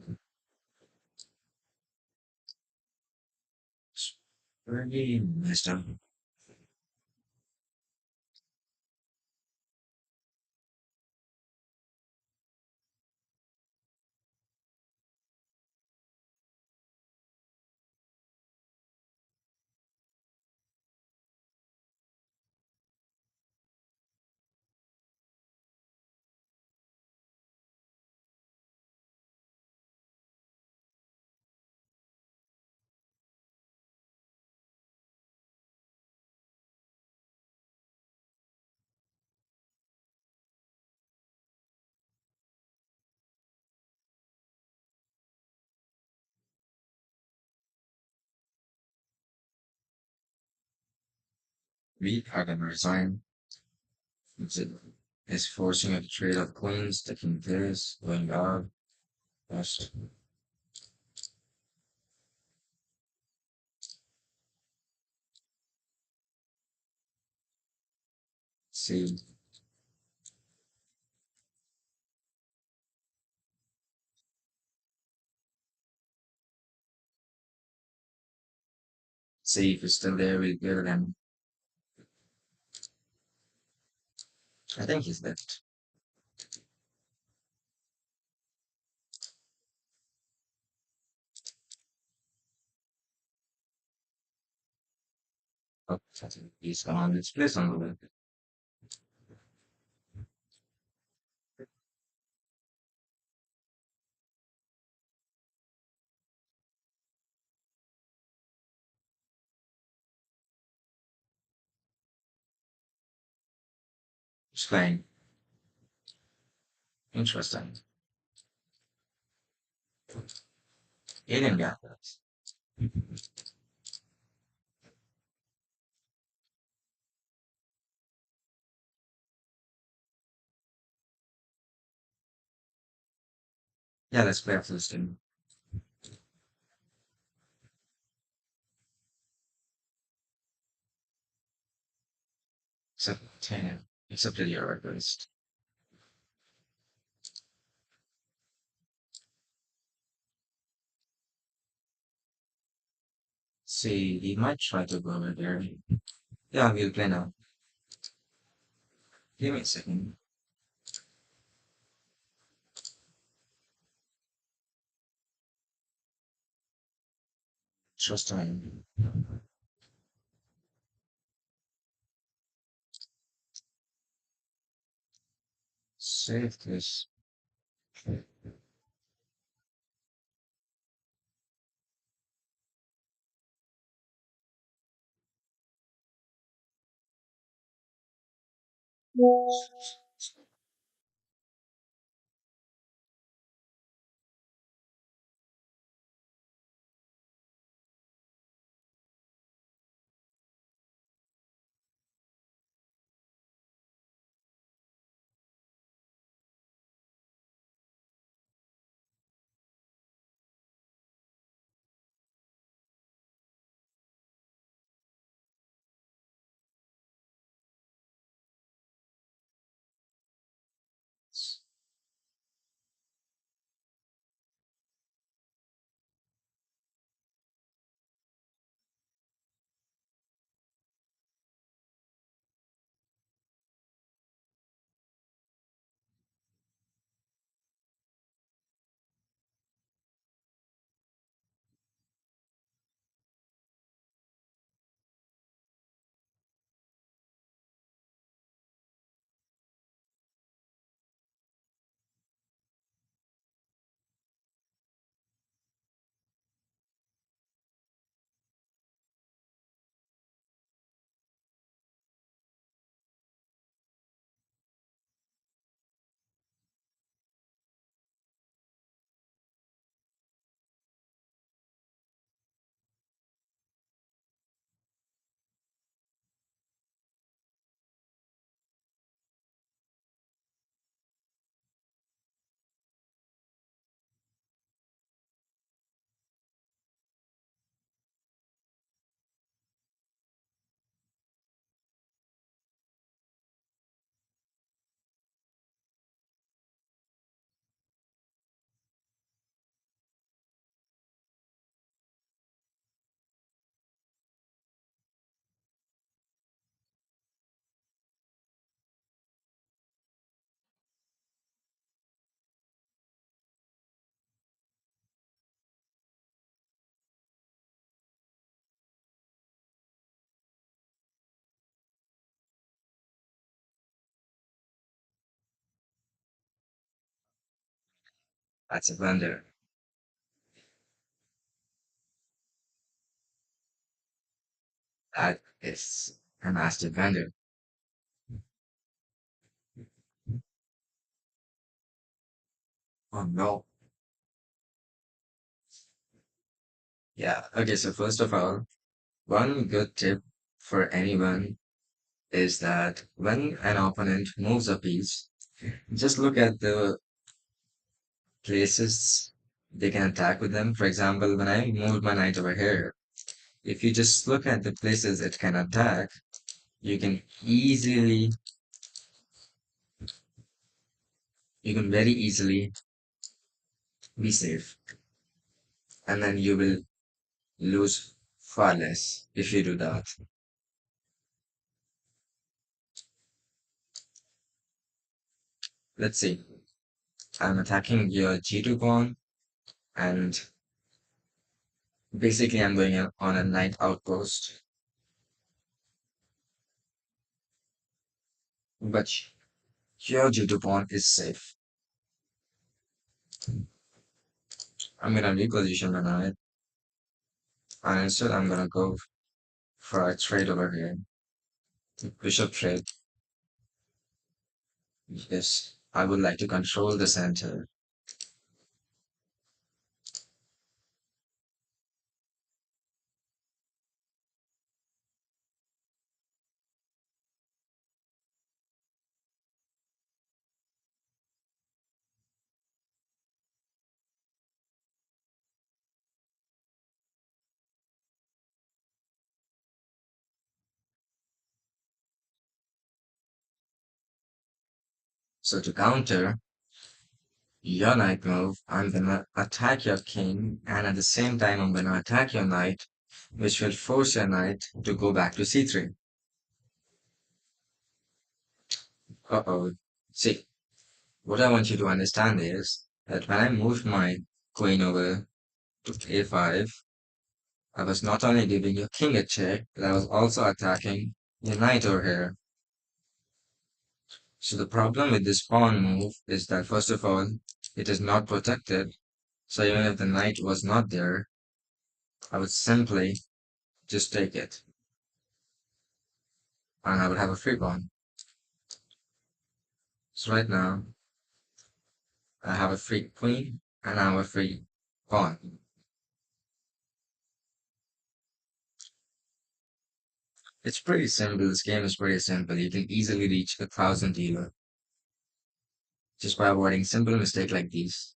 it's really messed up. We are gonna resign. It's, it's forcing a trade of queens, taking this, going out. Just see, see if it's still there. We give him. I think he's dead. Oh, I think he's gone. Let's play some of it. He's playing. Interesting. Alien got this. Yeah, let's play after this game. Accepted your request. See, he might try to go over there. Yeah, we'll play now. Give me a second. Trust time. Save this. That's a blender. That is a master blender. Oh no. Yeah. Okay, so first of all, one good tip for anyone is that when an opponent moves a piece, just look at the places they can attack with them. For example, when I moved my knight over here, if you just look at the places it can attack, you can easily, you can very easily be safe. And then you will lose far less if you do that. Let's see. I'm attacking your G2 pawn, and basically I'm going on a knight outpost. But your G2 pawn is safe. I'm gonna reposition my knight, and instead I'm gonna go for a trade over here. Bishop trade. Yes, I would like to control the center. So to counter your knight move, I'm gonna attack your king, and at the same time, I'm gonna attack your knight, which will force your knight to go back to c3. Uh-oh. See, what I want you to understand is that when I moved my queen over to a5, I was not only giving your king a check, but I was also attacking your knight over here. So the problem with this pawn move is that first of all, it is not protected. So even if the knight was not there, I would simply just take it, and I would have a free pawn. So right now, I have a free queen, and I have a free pawn. It's pretty simple. This game is pretty simple. You can easily reach 1,000 ELO just by avoiding simple mistakes like these.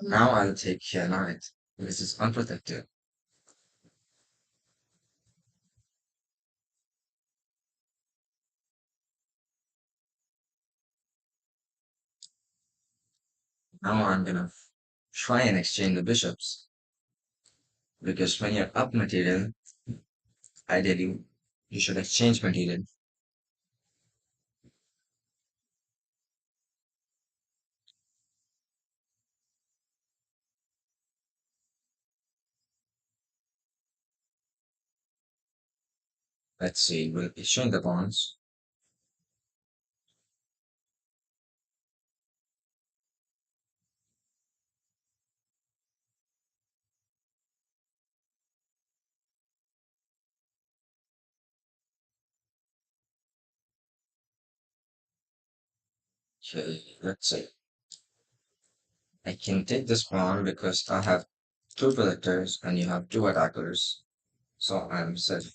Now I'll take your knight. This is unprotected. Now I'm gonna try and exchange the bishops because when you're up material, ideally you should exchange material. Let's see, we'll exchange the pawns. Okay, let's see. I can take this pawn because I have two protectors and you have two attackers. So I'm safe.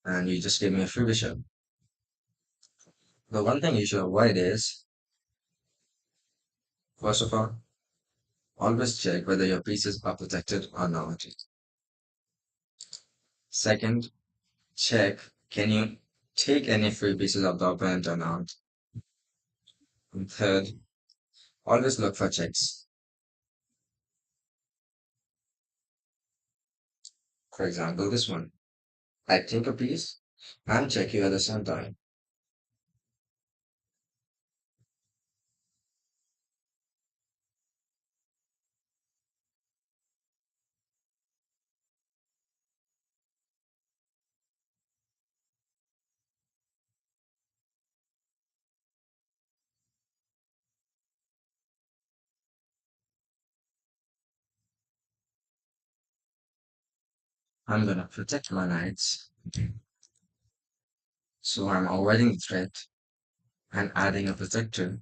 And you just give me a free bishop. The one thing you should avoid is, first of all, always check whether your pieces are protected or not. Second, check can you take any free pieces of the opponent or not. And third, always look for checks. For example, this one. I take a piece and check you at the same time. I'm gonna protect my knights, so I'm avoiding the threat and adding a protector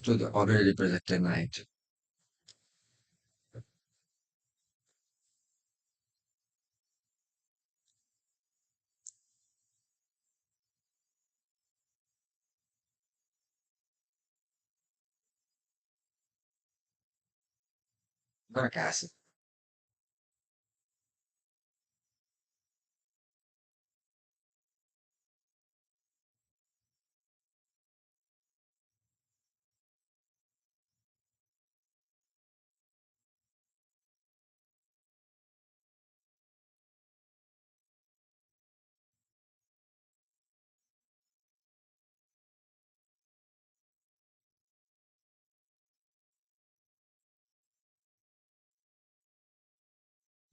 to the already protected knight. I'm gonna cast it.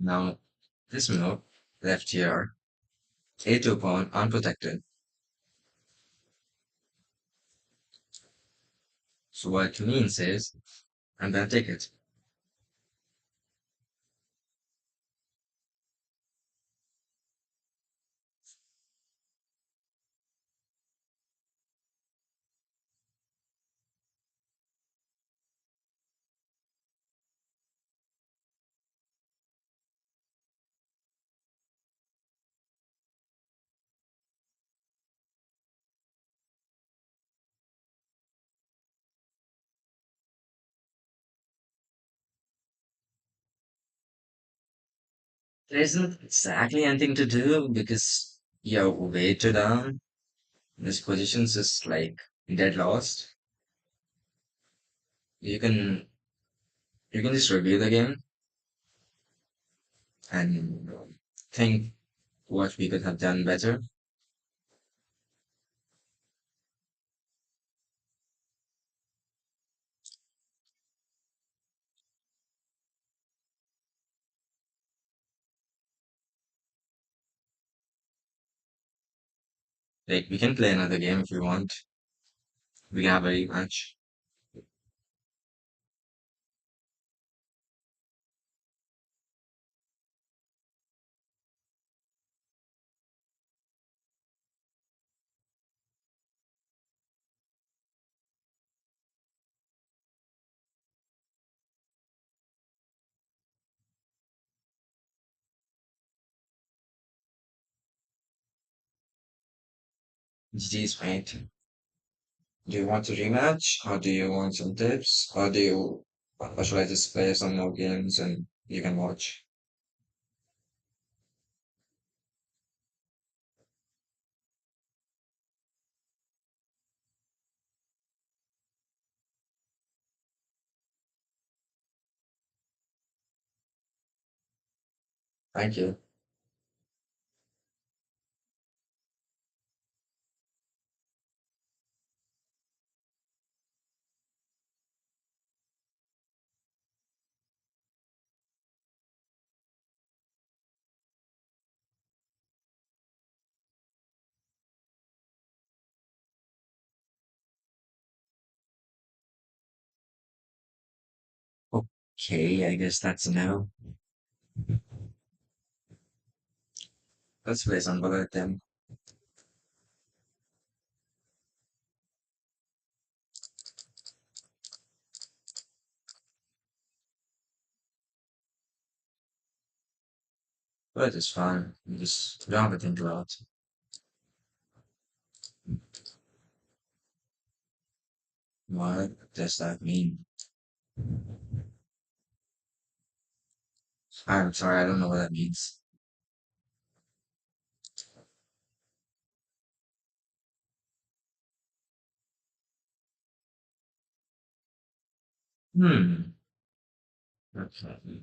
Now, this move, left here, a2 pawn unprotected. So what it means is, I'm gonna take it. There isn't exactly anything to do because you're way too down. This position's just like dead lost. You can you can just review the game and think what we could have done better. Like we can play another game if you want. We can have a rematch. GG's, mate. Do you want to rematch, or do you want some tips, or should I just play some more games and you can watch? Thank you. Okay, I guess that's a no. Let's play some bullet then. Bullet is fun. You don't have to think about what does that mean. I'm sorry, I don't know what that means. Hmm. Okay.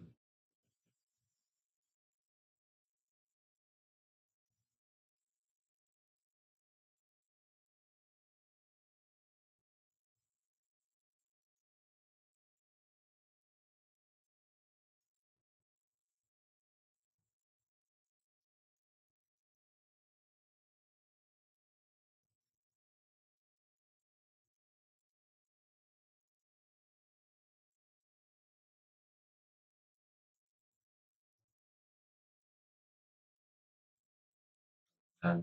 Uh,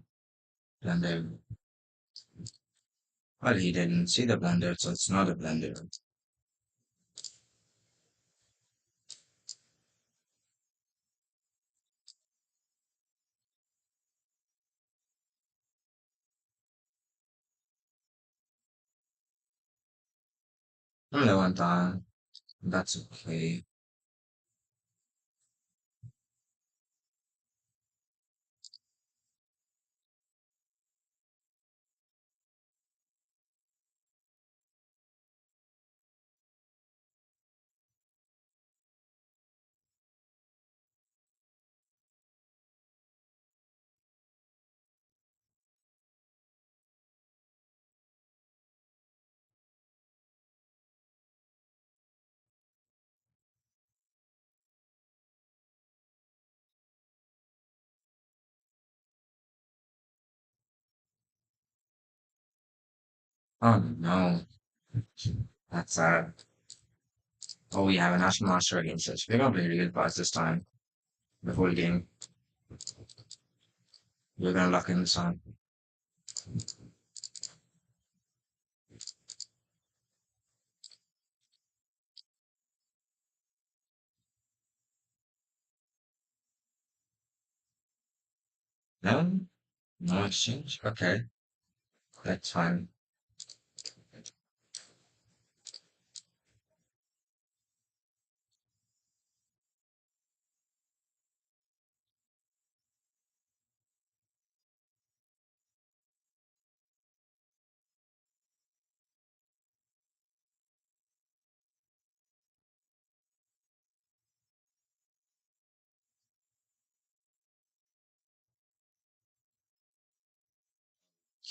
blender. Well, he didn't see the blender, so it's not a blender. Only one time. That's okay. Oh no, that's sad. Oh, we have a national master against us. We're gonna play really good parts this time. The whole game. We're gonna lock in the sun. No? No exchange? Okay, that's fine.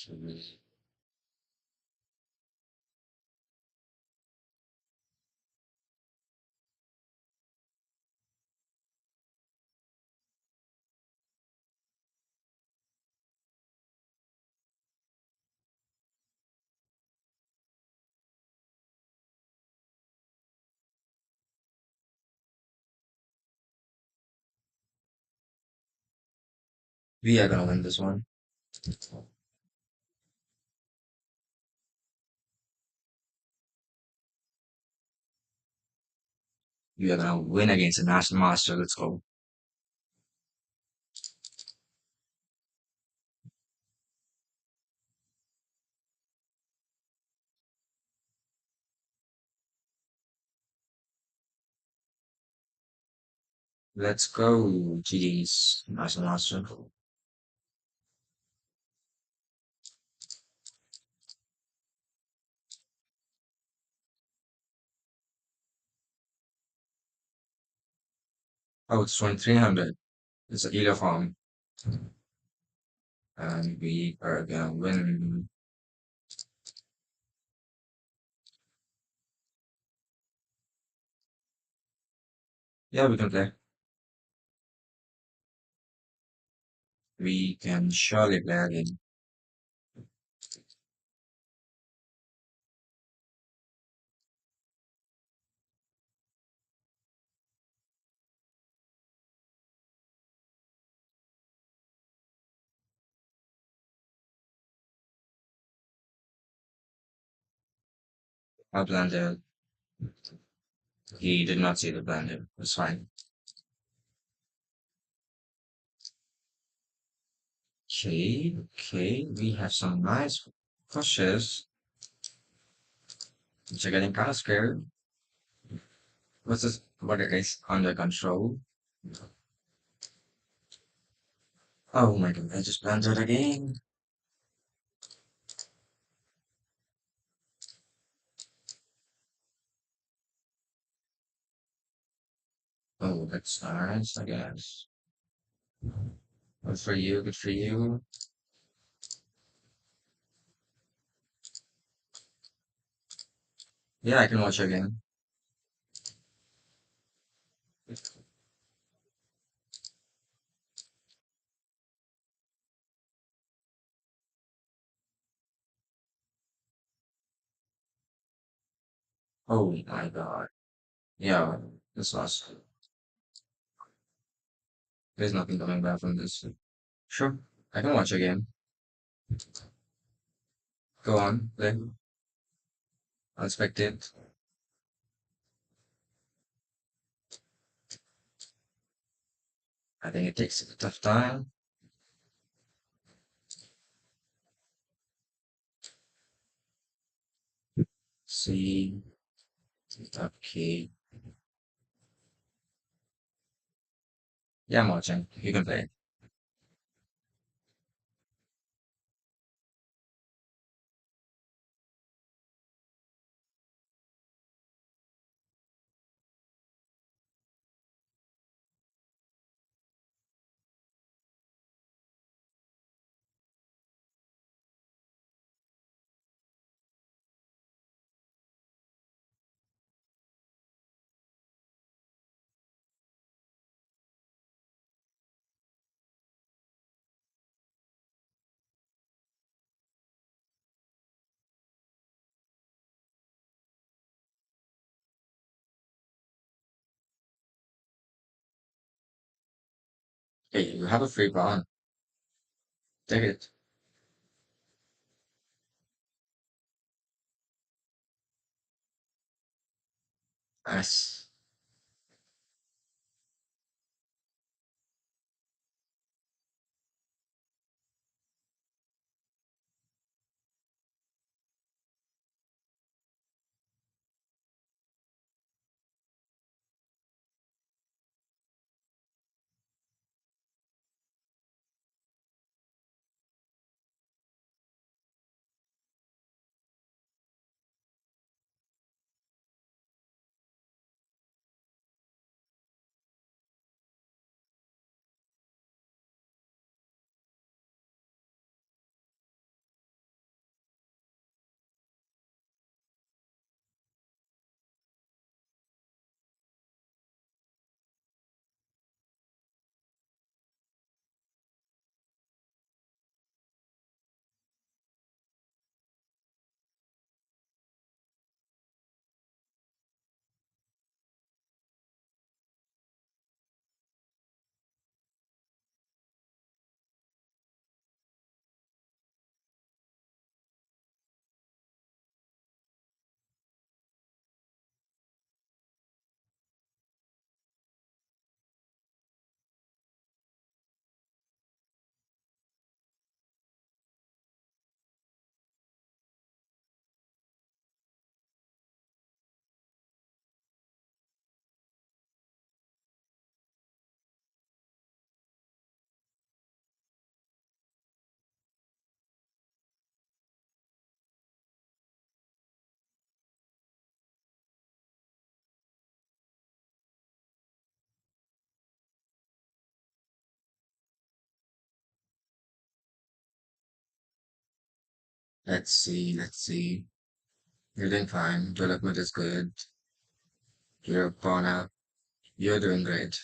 We are gonna win this one. We are gonna win against the national master. Let's go. Let's go, GD's national master. Oh, it's 2300. It's an ELO farm. And we are gonna win. Yeah, we can play. We can surely play again. I blended. He did not see the blender. It's fine. Okay, okay. We have some nice pushes, which are getting kind of scared. What's this? What it is under control. Oh my god, I just blundered again. Oh, that's nice, I guess. Good for you, good for you. Yeah, I can watch again. Oh my god. Yeah, this lost. There's nothing coming back from this. Sure, I can watch again. Go on, play. I'll spectate. I think it takes a bit of time. See, okay. Yeah, I'm watching. You can play. Hey, you have a free pawn. Take it. Nice. Let's see. You're doing fine. Development is good. You're born out. You're doing great.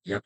Yep.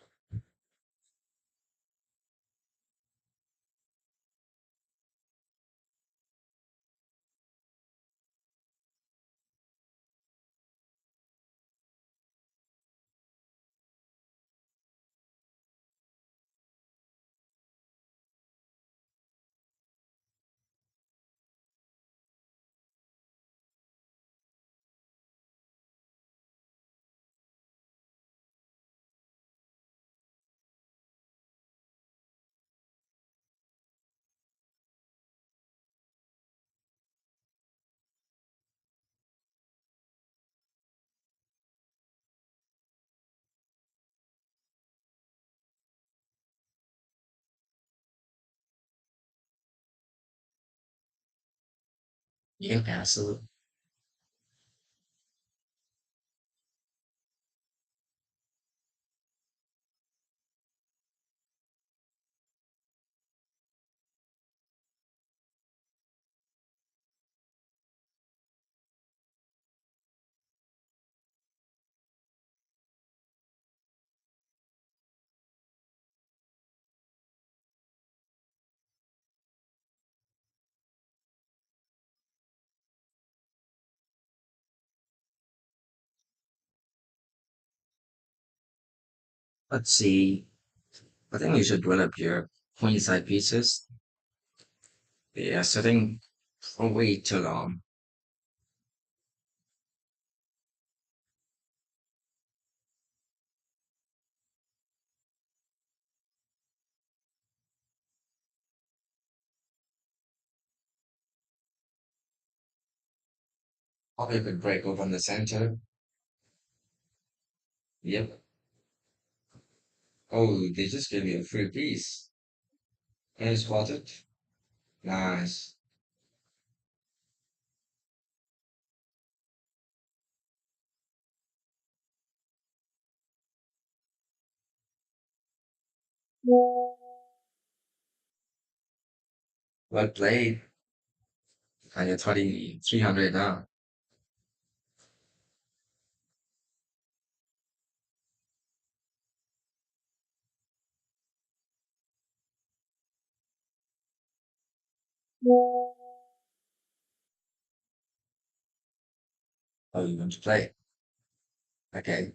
Yeah, absolutely. Let's see. I think you should develop your queen side pieces. They are sitting for way too long. Or you could break open the center. Yep. Oh, they just gave you a free piece. Can you spot it? Nice. Well played. And you're 300 now. Oh, you want to play? Okay.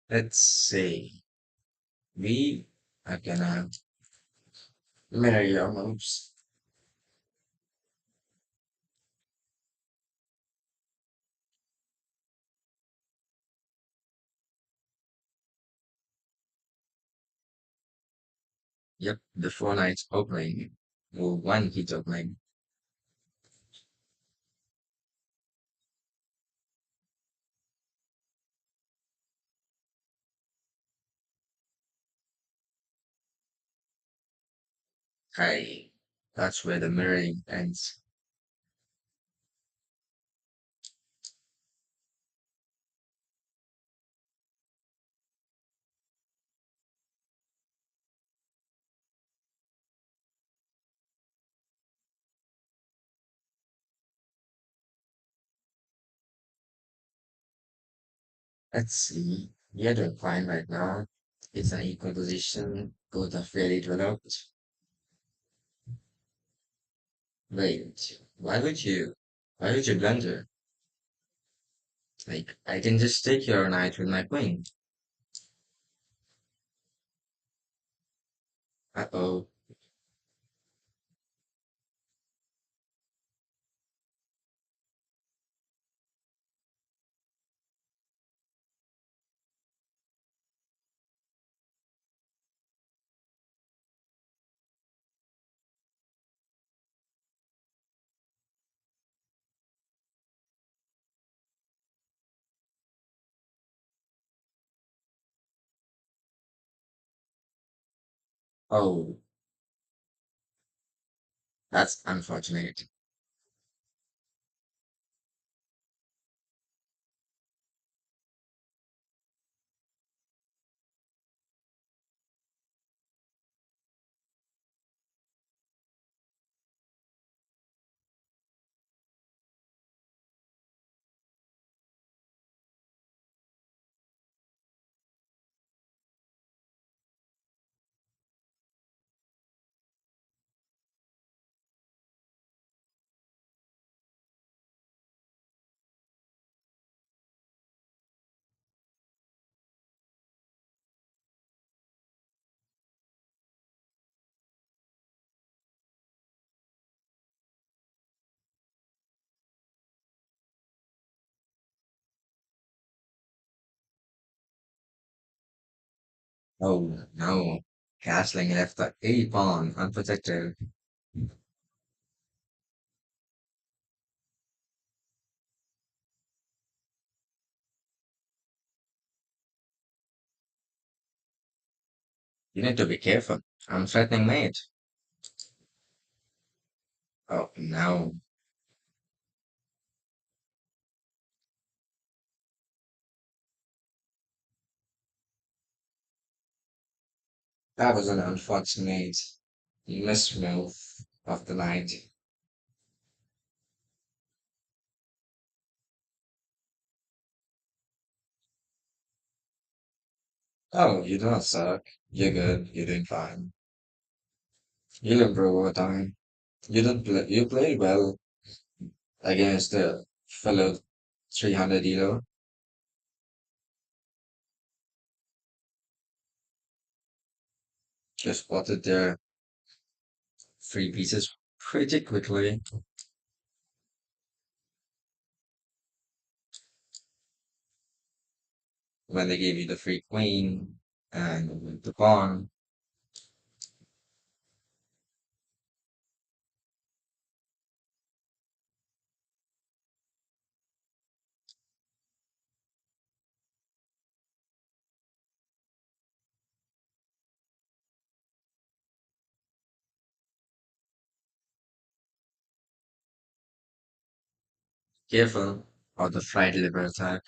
Let's see. We are gonna mirror your moves. Yep, the four knights opening. Or one heat opening. Hey, that's where the mirroring ends. Let's see. You're doing fine right now. It's an equal position. Both are fairly developed. Wait, why would you blunder? Like, I can just take your knight with my queen. Uh-oh. Oh, that's unfortunate. Oh no. Castling left the A pawn unprotected. You need to be careful. I'm threatening mate. Oh no. That was an unfortunate mismove of the night. Oh, you don't suck. You're good. You're doing fine. You'll improve over time. You played well against the fellow 300 ELO. Just spotted their free pieces pretty quickly when they gave you the free queen and the pawn. Careful of the flight liver attack.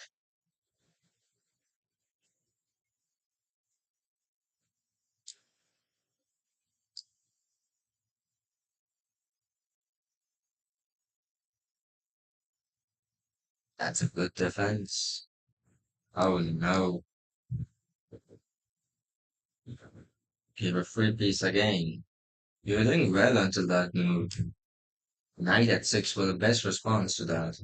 That's a good defense. Oh no. Give a free piece again. You're doing well until that move. Knight at 6 was the best response to that.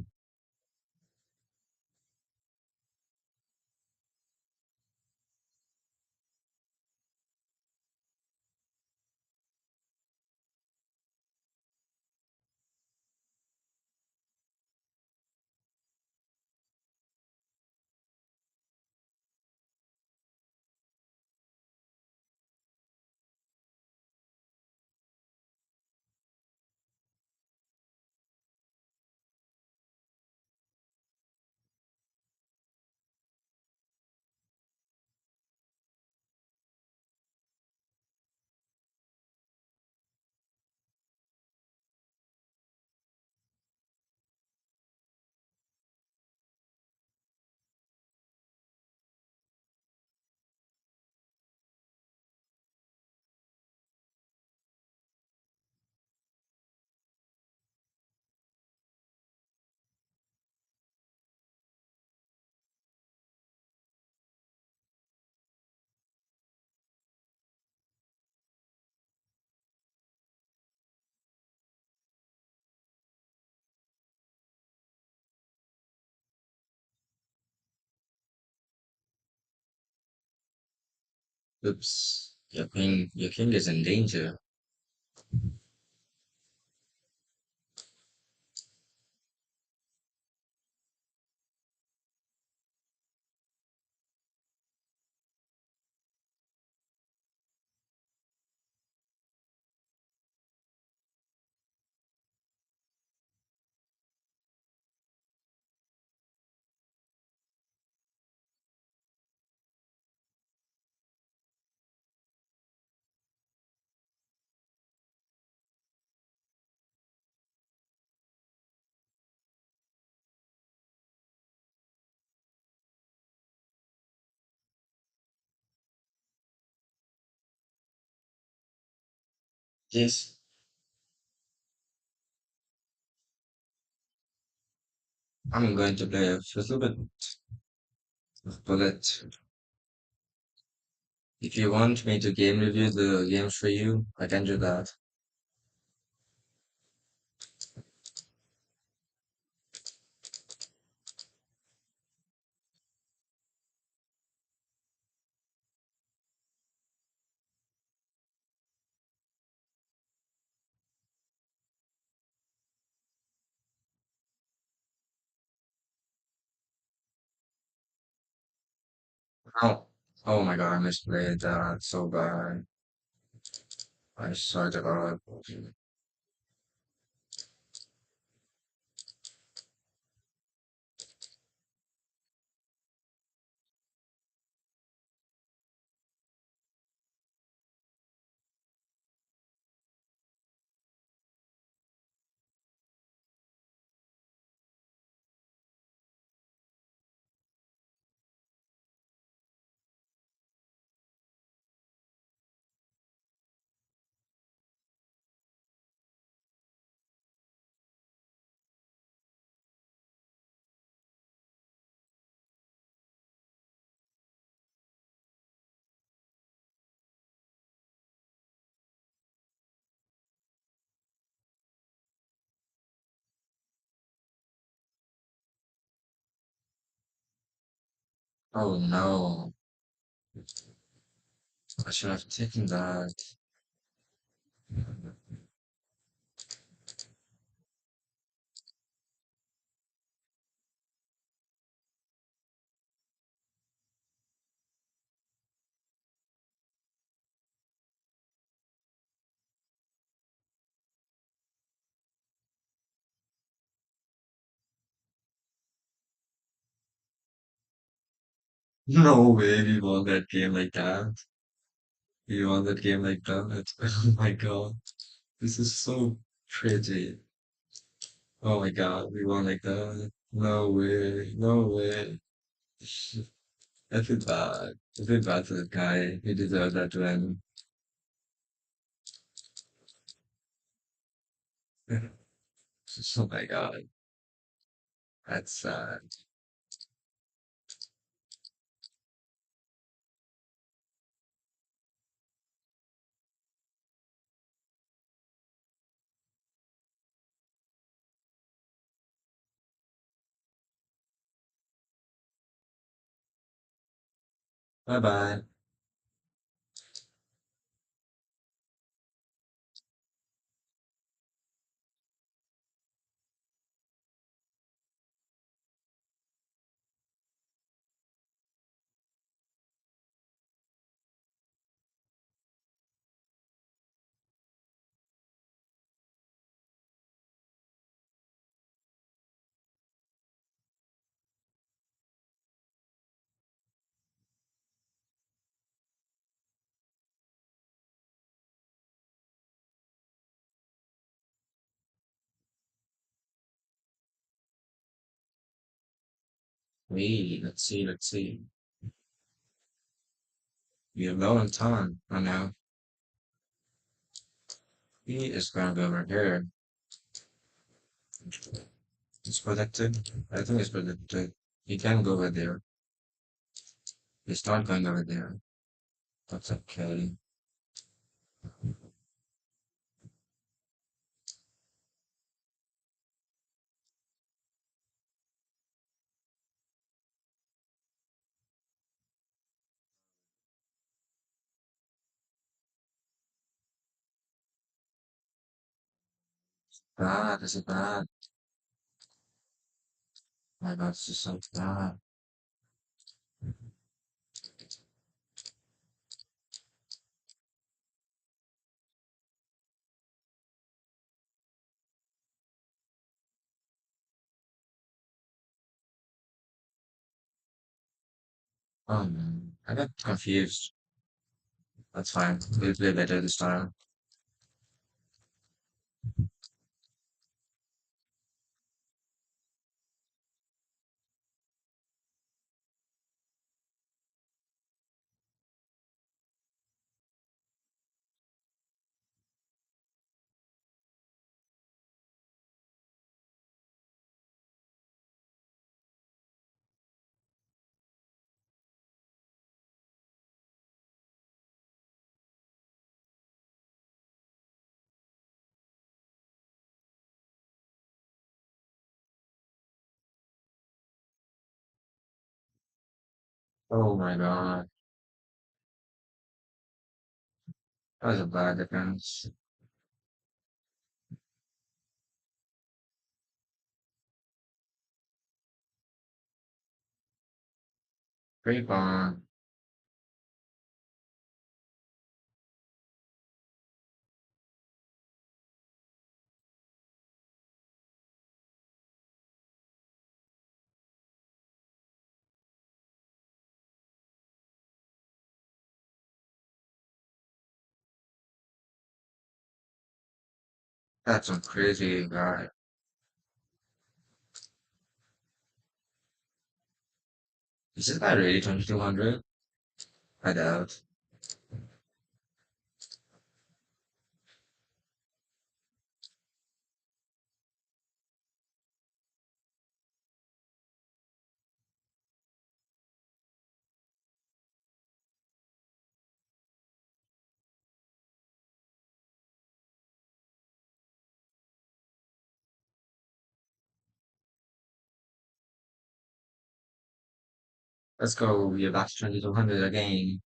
Oops. Your king is in danger. Yes, I'm going to play a little bit of Bullet. If you want me to game review the games for you, I can do that. Oh, oh my God, I misplayed that so bad. I swear to God. Oh no, I should have taken that. No way, we won that game like that. We won that game like that. Oh my God, this is so crazy. Oh my God, we won like that. No way, no way. I feel bad. I feel bad for the guy. He deserved that win. Oh my God, that's sad. Bye bye. Let's see, let's see. We have low on time right now. He is gonna go over here. It's protected. I think it's protected. He can go over there. He's not going over there. That's okay. Bad, this is bad. My God, this is so bad. Oh man, I got confused. That's fine. We'll play better this time. Oh my god. That was a bad defense. Great ball. That's some crazy guy. Is it that really 2200? I doubt. Let's go. We're back to 2200 again.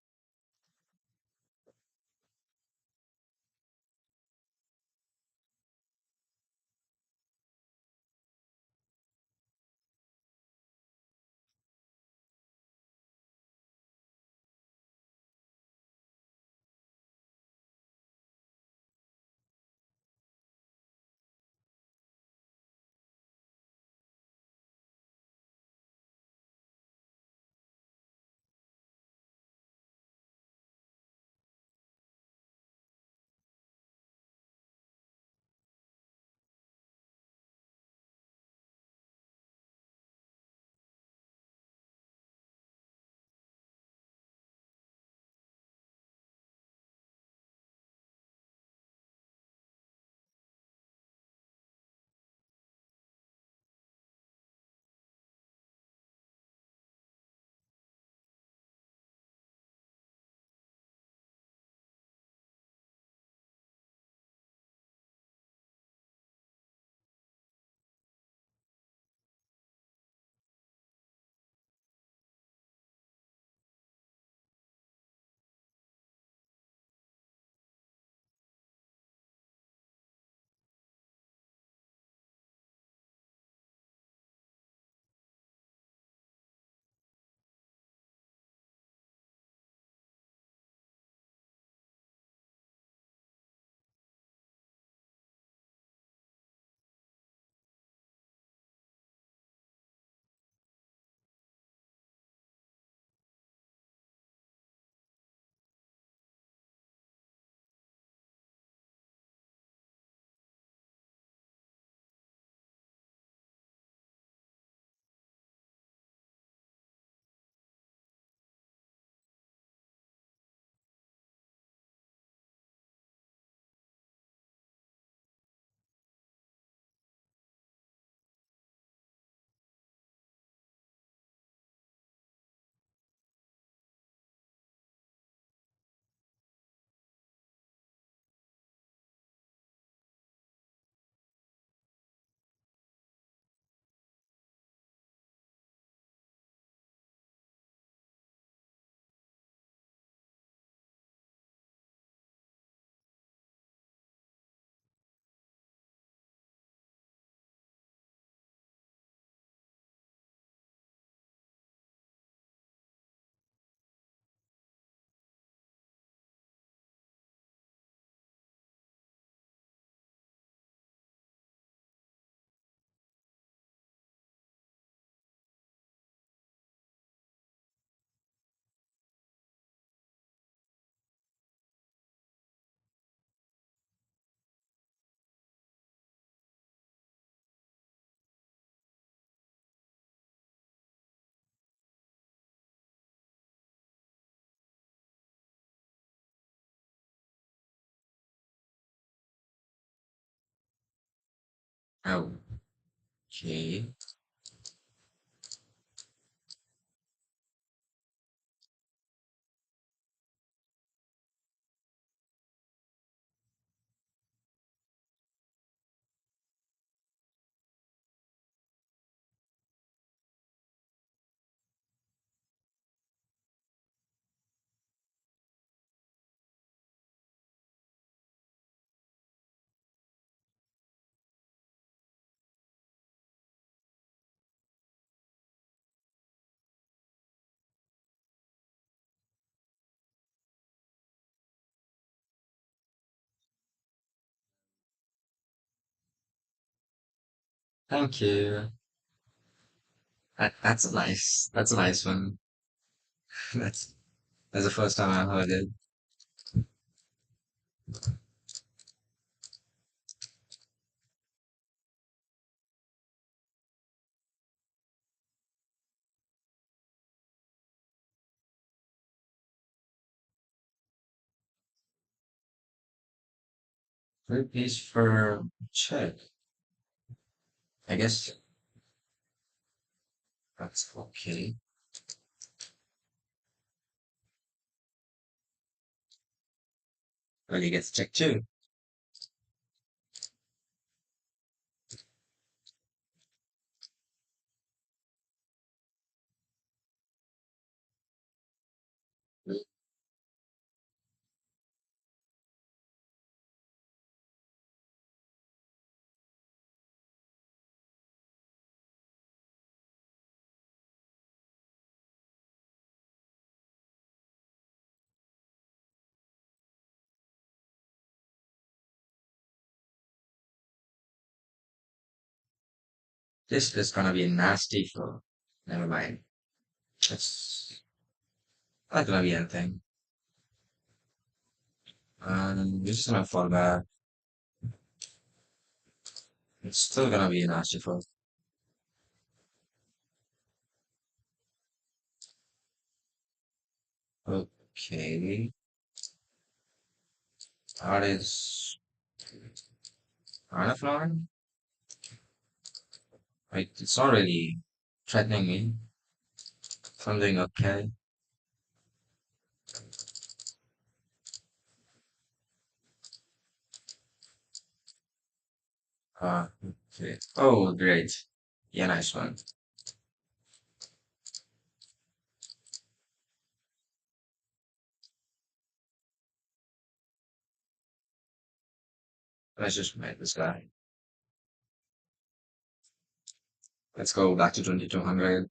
Okay. Thank you. That's a nice one. That's that's the first time I heard it. Three piece for check. I guess that's okay. Well, you get to check too. This is gonna be nasty for. Never mind. It's not gonna be anything. We're just gonna fall back. It's still gonna be nasty for. Okay. That is kind of annoying. Like, it's not really threatening me. If I'm doing okay. Okay. Oh, great. Yeah, nice one. Let's just make this guy. Let's go back to 2200.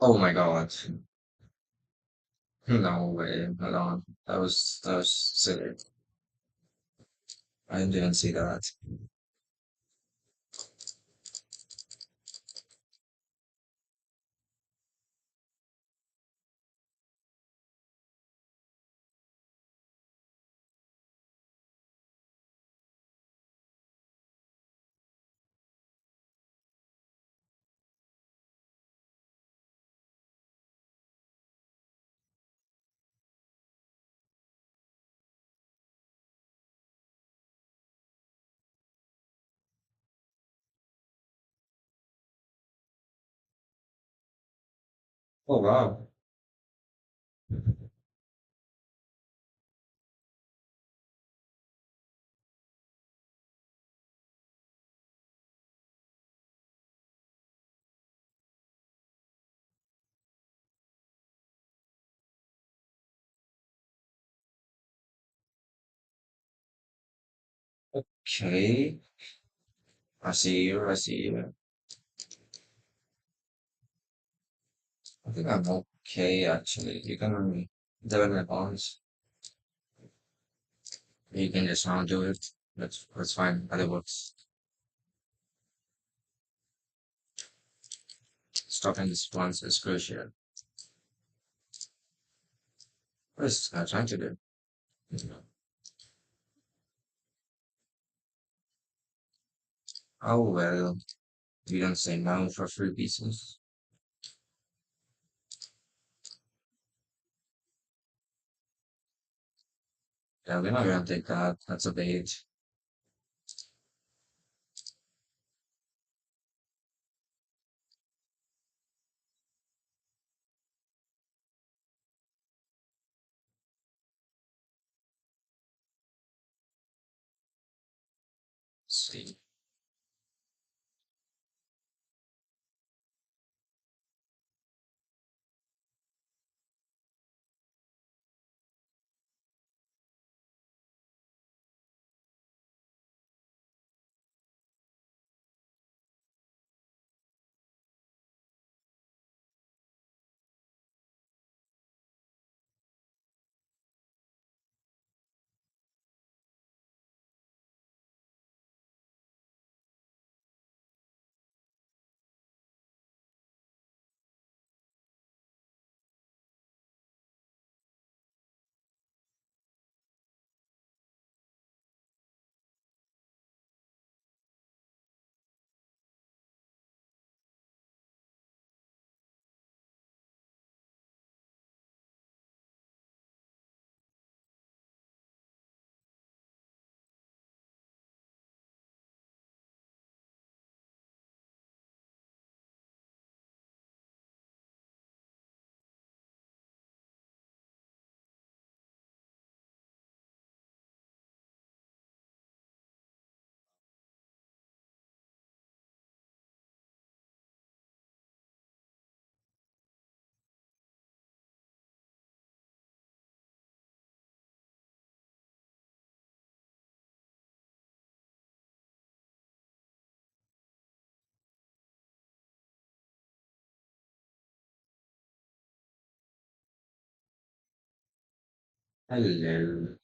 Oh my god. No way. Hold on. That was silly. I didn't even see that. Oh wow. Okay. I see you. I see you. I think I'm okay actually. You can do my bonds. You can just not do it. That's fine. Other works. Stopping this once is crucial. What is this guy trying to do? Oh well, you don't say no for free pieces. Yeah, we're not gonna take that. That's a bait. See. Hello.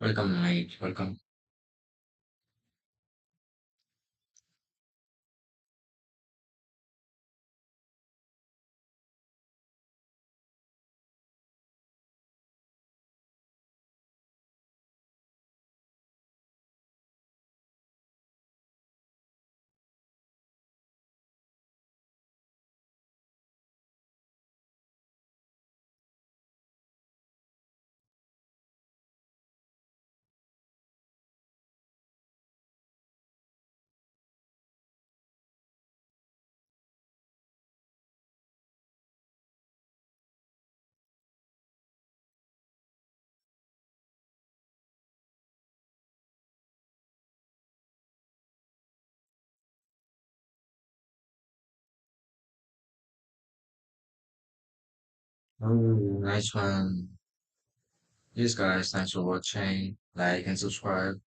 Welcome, mate. Welcome. Oh, nice one. Yes, guys, thanks for watching. Like and subscribe.